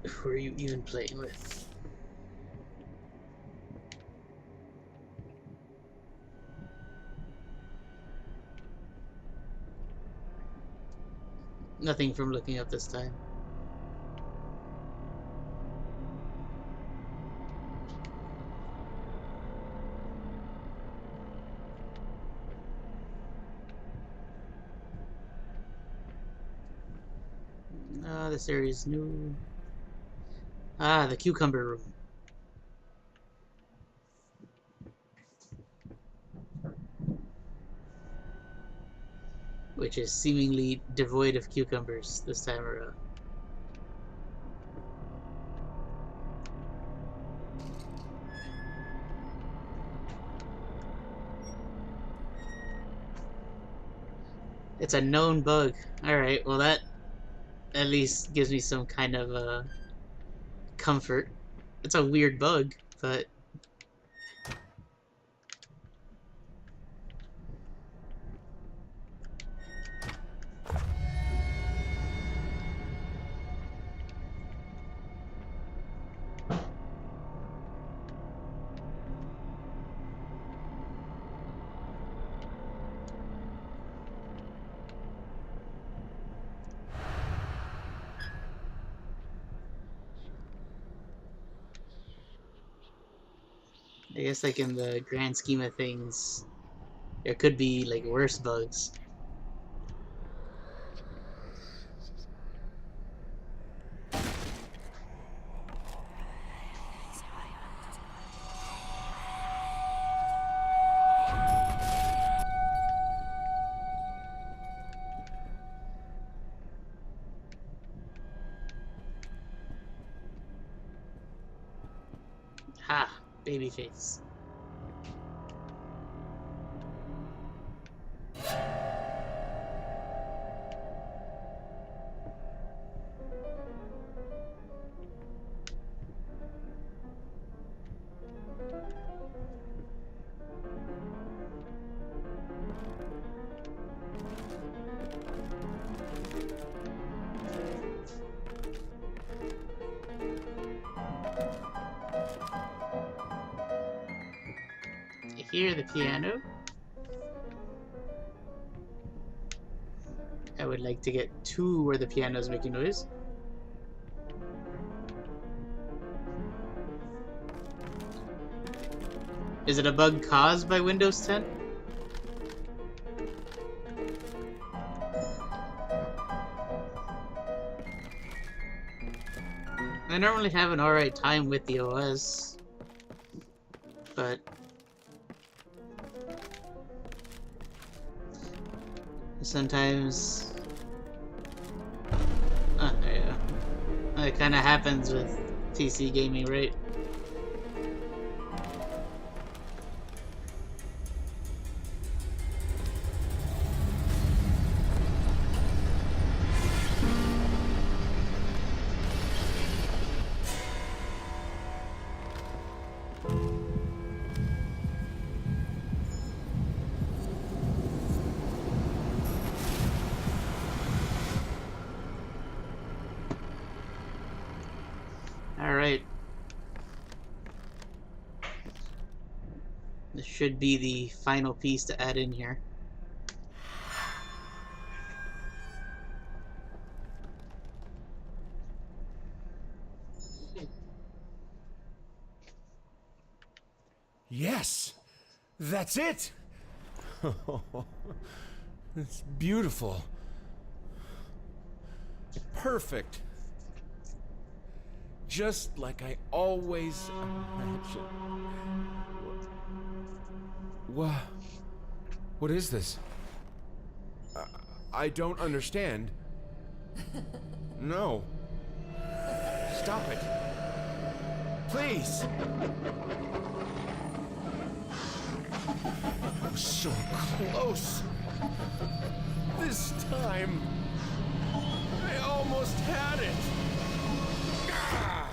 Who are you even playing with? Nothing from looking up this time. This area is new. The cucumber room. Which is seemingly devoid of cucumbers this time around. It's a known bug. Alright, well that at least gives me some kind of comfort. It's a weird bug, but I guess like in the grand scheme of things, there could be like worse bugs. Ha! Babyface. I hear the piano. I would like to get to where the piano is making noise. Is it a bug caused by Windows 10? I normally have an alright time with the OS, but sometimes yeah, it kind of happens with PC gaming, right? Alright. This should be the final piece to add in here. Yes, that's it. It's beautiful. Perfect. Just like I always imagined. What is this? I don't understand. No. Stop it. Please. I was so close. This time. I almost had it! Ah!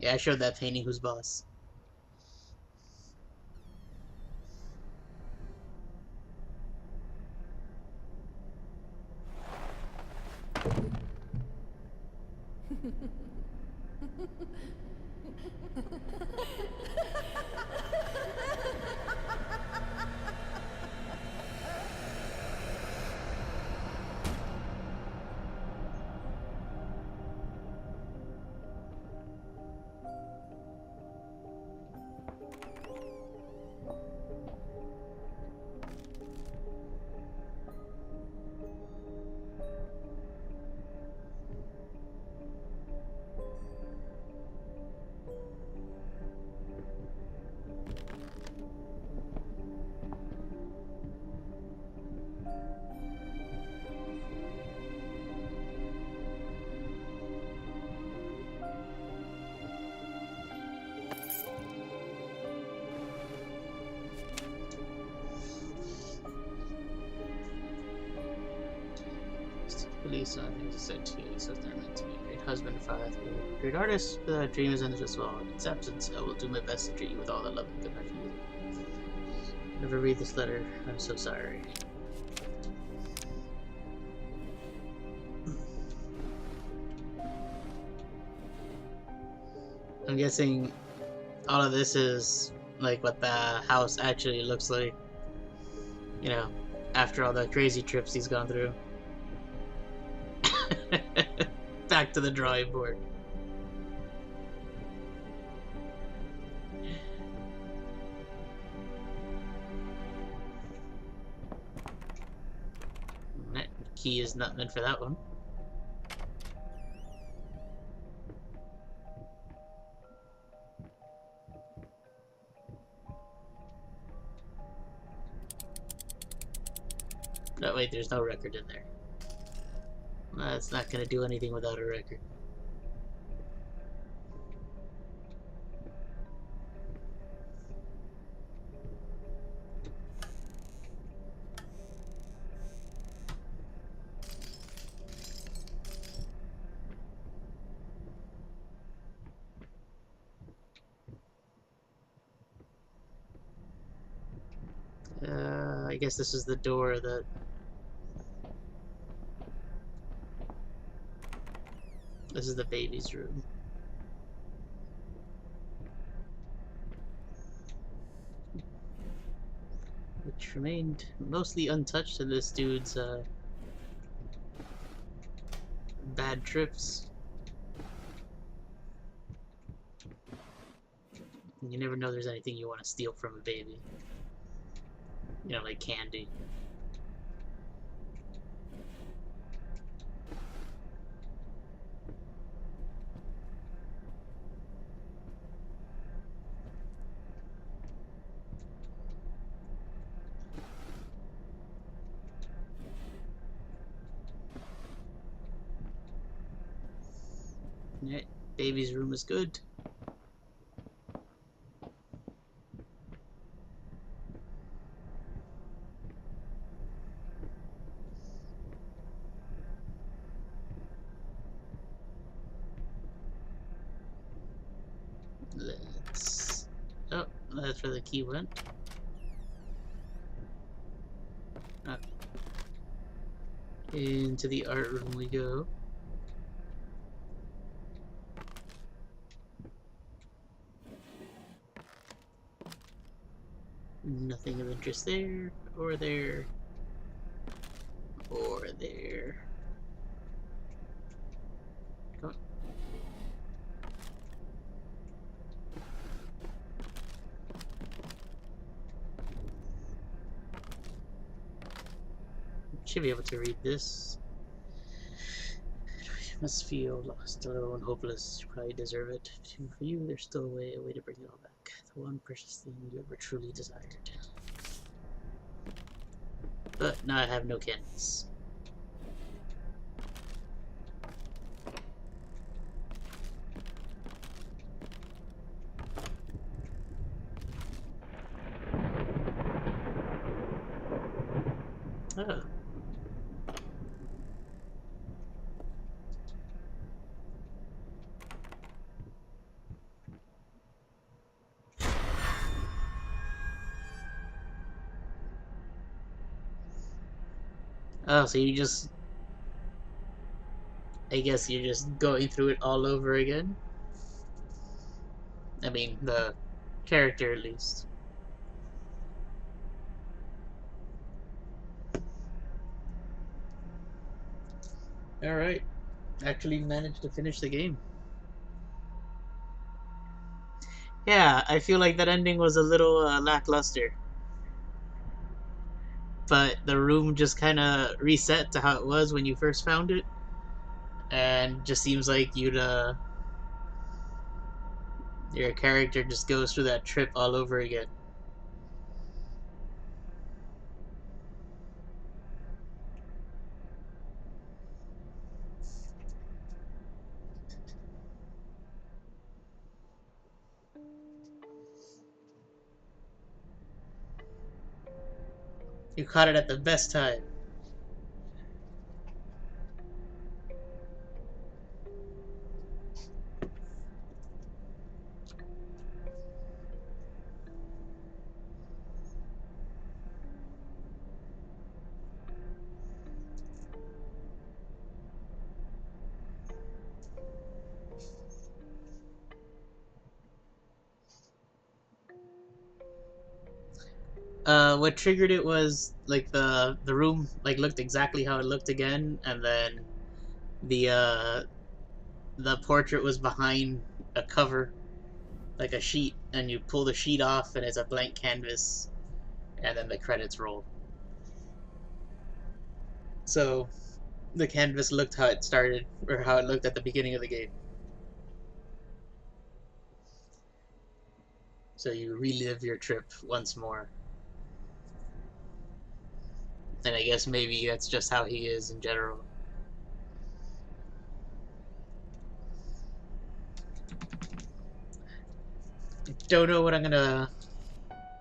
Yeah, I showed that painting who's boss. Police on things are said to you, so they're meant to be a great husband, father, great artist, but that dream is ended as well. In its absence, I will do my best to treat you with all the love and good I feel. Never read this letter. I'm so sorry. I'm guessing all of this is like what the house actually looks like. You know, after all the crazy trips he's gone through. Back to the drawing board. Key is not meant for that one. No, wait, there's no record in there. It's not gonna do anything without a record. I guess this is the door that... This is the baby's room. Which remained mostly untouched in this dude's bad trips. You never know there's anything you want to steal from a baby. You know, like candy. Yeah, baby's room is good. Let's... Oh, that's where the key went. Oh. Into the art room we go. Nothing of interest there, or there, or there. Come on. Should be able to read this. You must feel lost, alone, hopeless. You probably deserve it. For you, there's still a way to bring it all back. The one precious thing you ever truly desired. But now I have no canvas. Oh. Oh, so you just... I guess you're just going through it all over again? I mean, the character at least. Alright. Actually managed to finish the game. Yeah, I feel like that ending was a little lackluster. But the room just kind of reset to how it was when you first found it. And just seems like your character just goes through that trip all over again. You caught it at the best time. What triggered it was like the room like looked exactly how it looked again, and then the uh the portrait was behind a cover, like a sheet, and you pull the sheet off and it's a blank canvas, and then the credits roll. So the canvas looked how it started, or how it looked at the beginning of the game. So you relive your trip once more. And I guess maybe that's just how he is in general. Don't know what I'm gonna...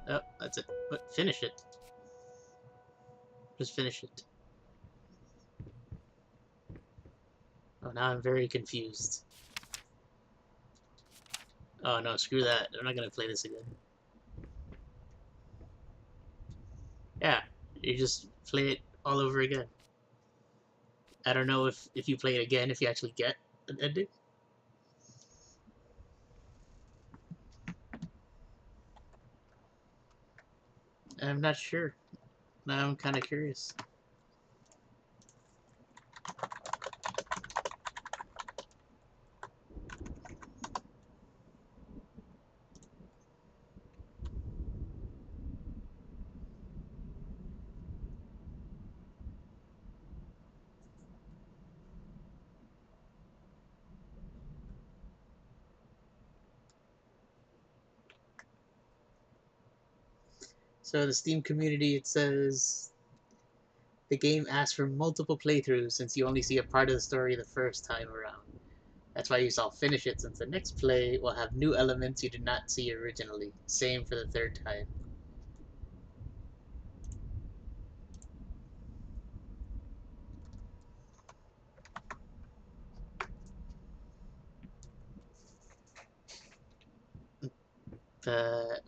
Oh, that's it. But finish it. Just finish it. Oh, now I'm very confused. Oh no, screw that. I'm not gonna play this again. Yeah, you just play it all over again. I don't know if you play it again, if you actually get an ending. I'm not sure. Now I'm kind of curious. So the Steam community, it says the game asks for multiple playthroughs since you only see a part of the story the first time around. That's why you shall finish it, since the next play will have new elements you did not see originally. Same for the third time.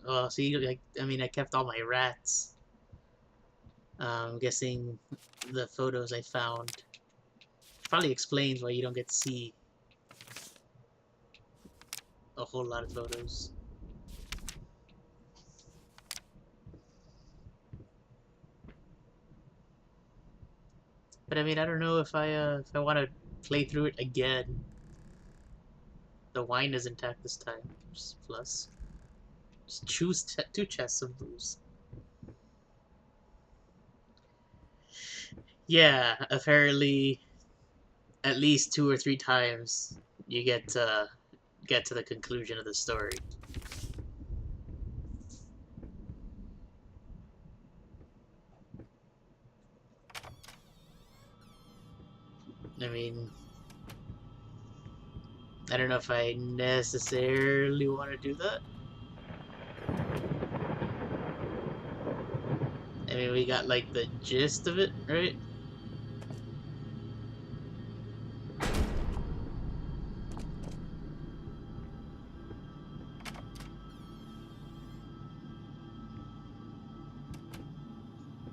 Well, see, like, I mean, I kept all my rats. I'm guessing the photos I found probably explains why you don't get to see a whole lot of photos. But I mean, I don't know if I want to play through it again. The wine is intact this time. Just plus. Just choose two chests of booze. Yeah, apparently, at least 2 or 3 times you get to the conclusion of the story. I mean, I don't know if I necessarily want to do that. I mean, we got like the gist of it, right?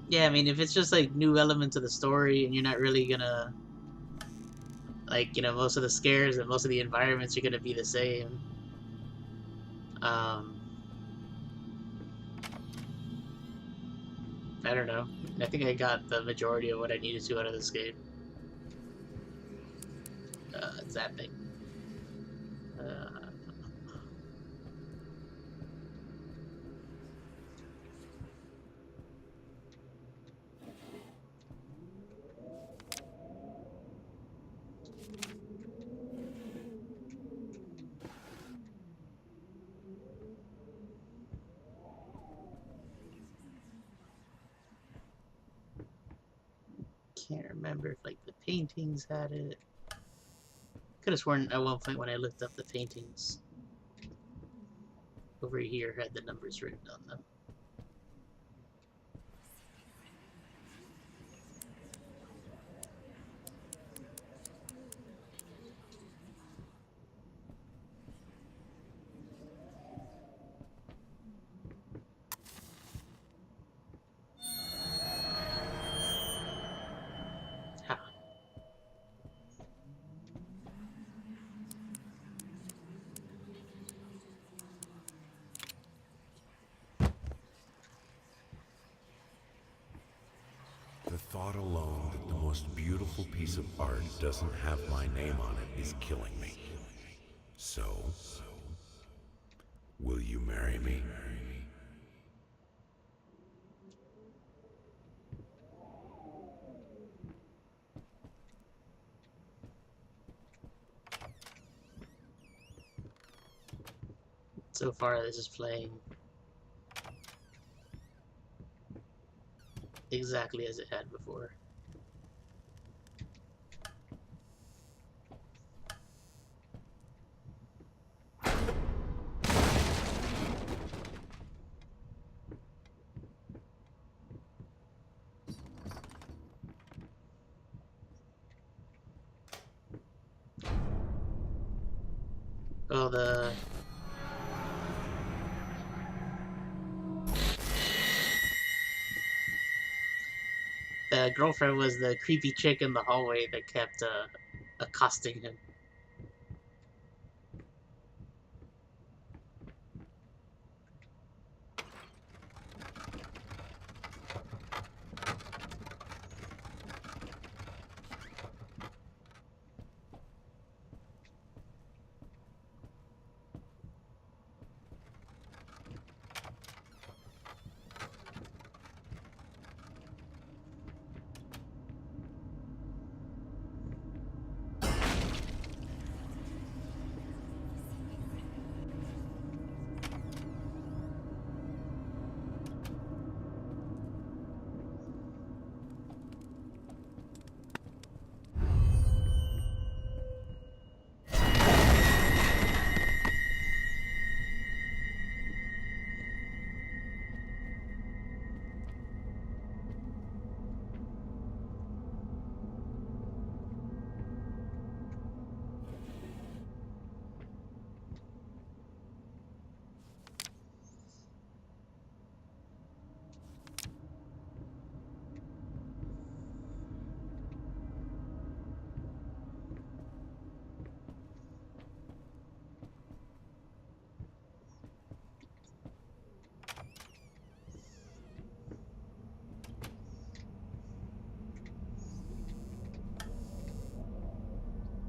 Yeah, I mean, if it's just like new elements of the story and you're not really gonna, like, you know, most of the scares and most of the environments are gonna be the same. Um, I don't know. I think I got the majority of what I needed to out of this game. It's that thing. Uh, can't remember if like the paintings had it. Could have sworn at one point when I looked up the paintings over here had the numbers written on them. Ha. The thought alone that the most beautiful piece of art doesn't have my name on it is killing me. So, will you marry me? So far, this is playing exactly as it had before. Oh, the girlfriend was the creepy chick in the hallway that kept accosting him.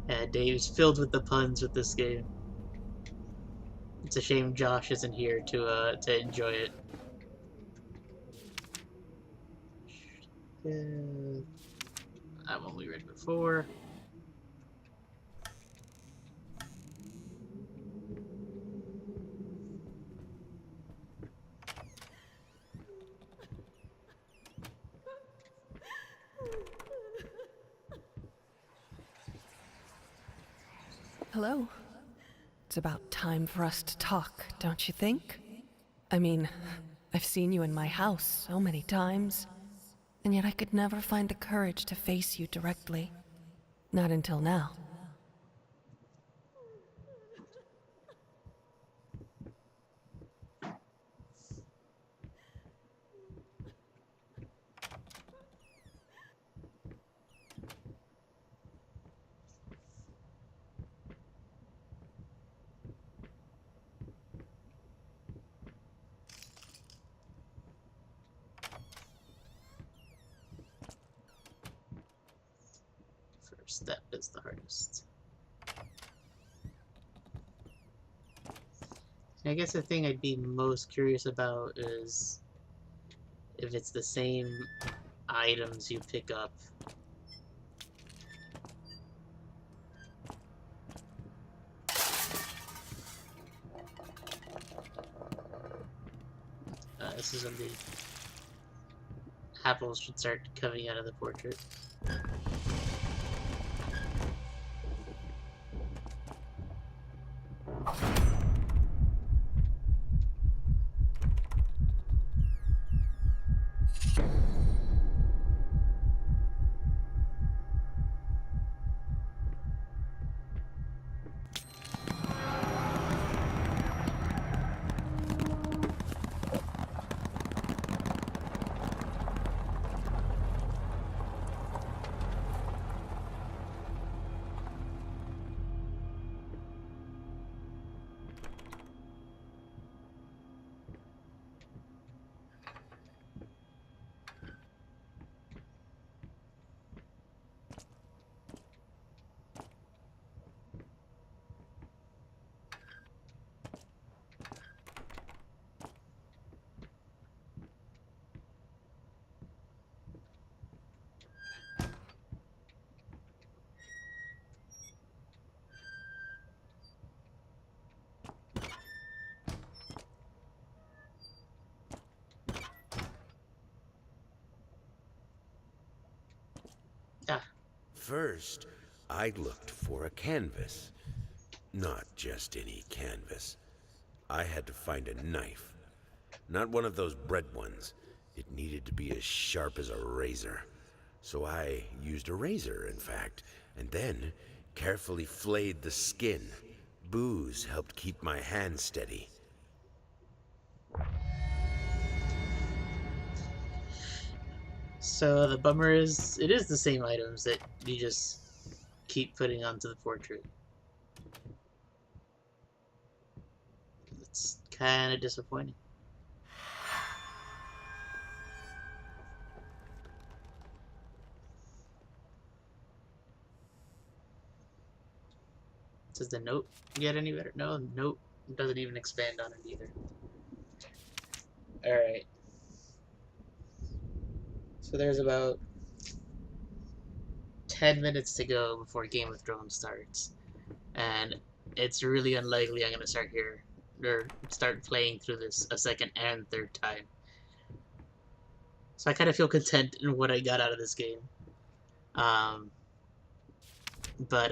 Yeah, Dave's filled with the puns with this game. It's a shame Josh isn't here to enjoy it. That one we read before. Hello. It's about time for us to talk, don't you think? I mean, I I've seen you in my house so many times, and yet I could never find the courage to face you directly. Not until now. First step is the hardest. I guess the thing I'd be most curious about is if it's the same items you pick up. This is when the apples should start coming out of the portrait. First, I looked for a canvas. Not just any canvas. I had to find a knife. Not one of those bread ones. It needed to be as sharp as a razor. So I used a razor, in fact, and then carefully flayed the skin. Booze helped keep my hand steady. So the bummer is, it is the same items that you just keep putting onto the portrait. It's kind of disappointing. Does the note get any better? No, the note doesn't even expand on it either. Alright. So there's about 10 minutes to go before Game of Thrones starts. And it's really unlikely I'm going to start here, or start playing through this a second and third time. So I kind of feel content in what I got out of this game. But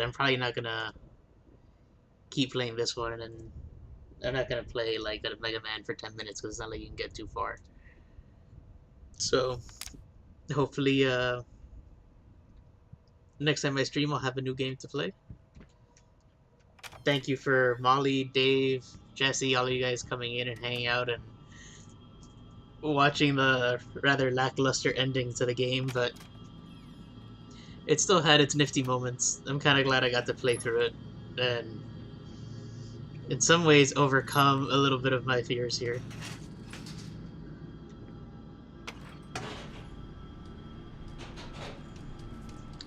I'm probably not going to keep playing this one, and I'm not going to play like a Mega Man for 10 minutes because it's not like you can get too far. So hopefully next time I stream I'll have a new game to play. Thank you for Molly, Dave, Jesse, all of you guys coming in and hanging out and watching the rather lackluster ending to the game, but it still had its nifty moments. I'm kind of glad I got to play through it and in some ways overcome a little bit of my fears here.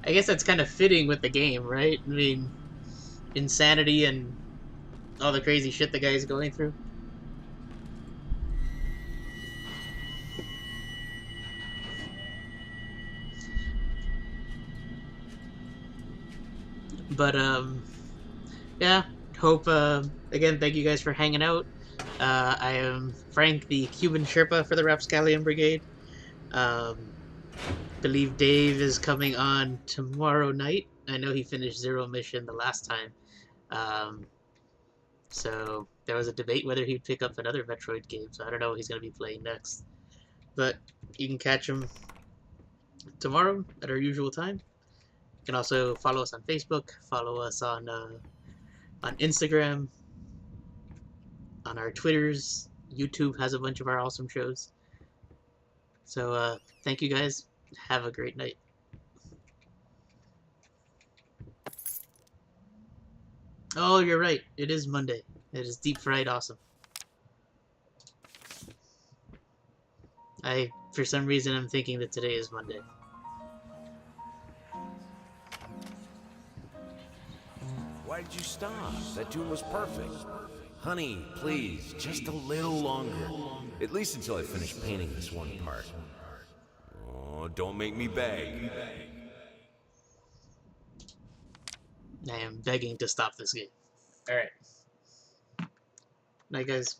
I guess that's kind of fitting with the game, right? I mean, insanity and all the crazy shit the guy's going through. But, yeah, hope, again, thank you guys for hanging out. I am Frank, the Cuban Sherpa for the Rapscallion Brigade. Believe Dave is coming on tomorrow night. I know he finished Zero Mission the last time. So there was a debate whether he'd pick up another Metroid game. So I don't know what he's going to be playing next. But you can catch him tomorrow at our usual time. You can also follow us on Facebook, follow us on Instagram, on our Twitters. YouTube has a bunch of our awesome shows. So thank you guys. Have a great night. Oh, you're right. It is Monday. It is deep fried awesome. For some reason, I'm thinking that today is Monday. Why did you stop? That tune was perfect. Honey, please, just a little longer. At least until I finish painting this one part. Oh, don't make me beg. I am begging to stop this game. Alright. Night, guys.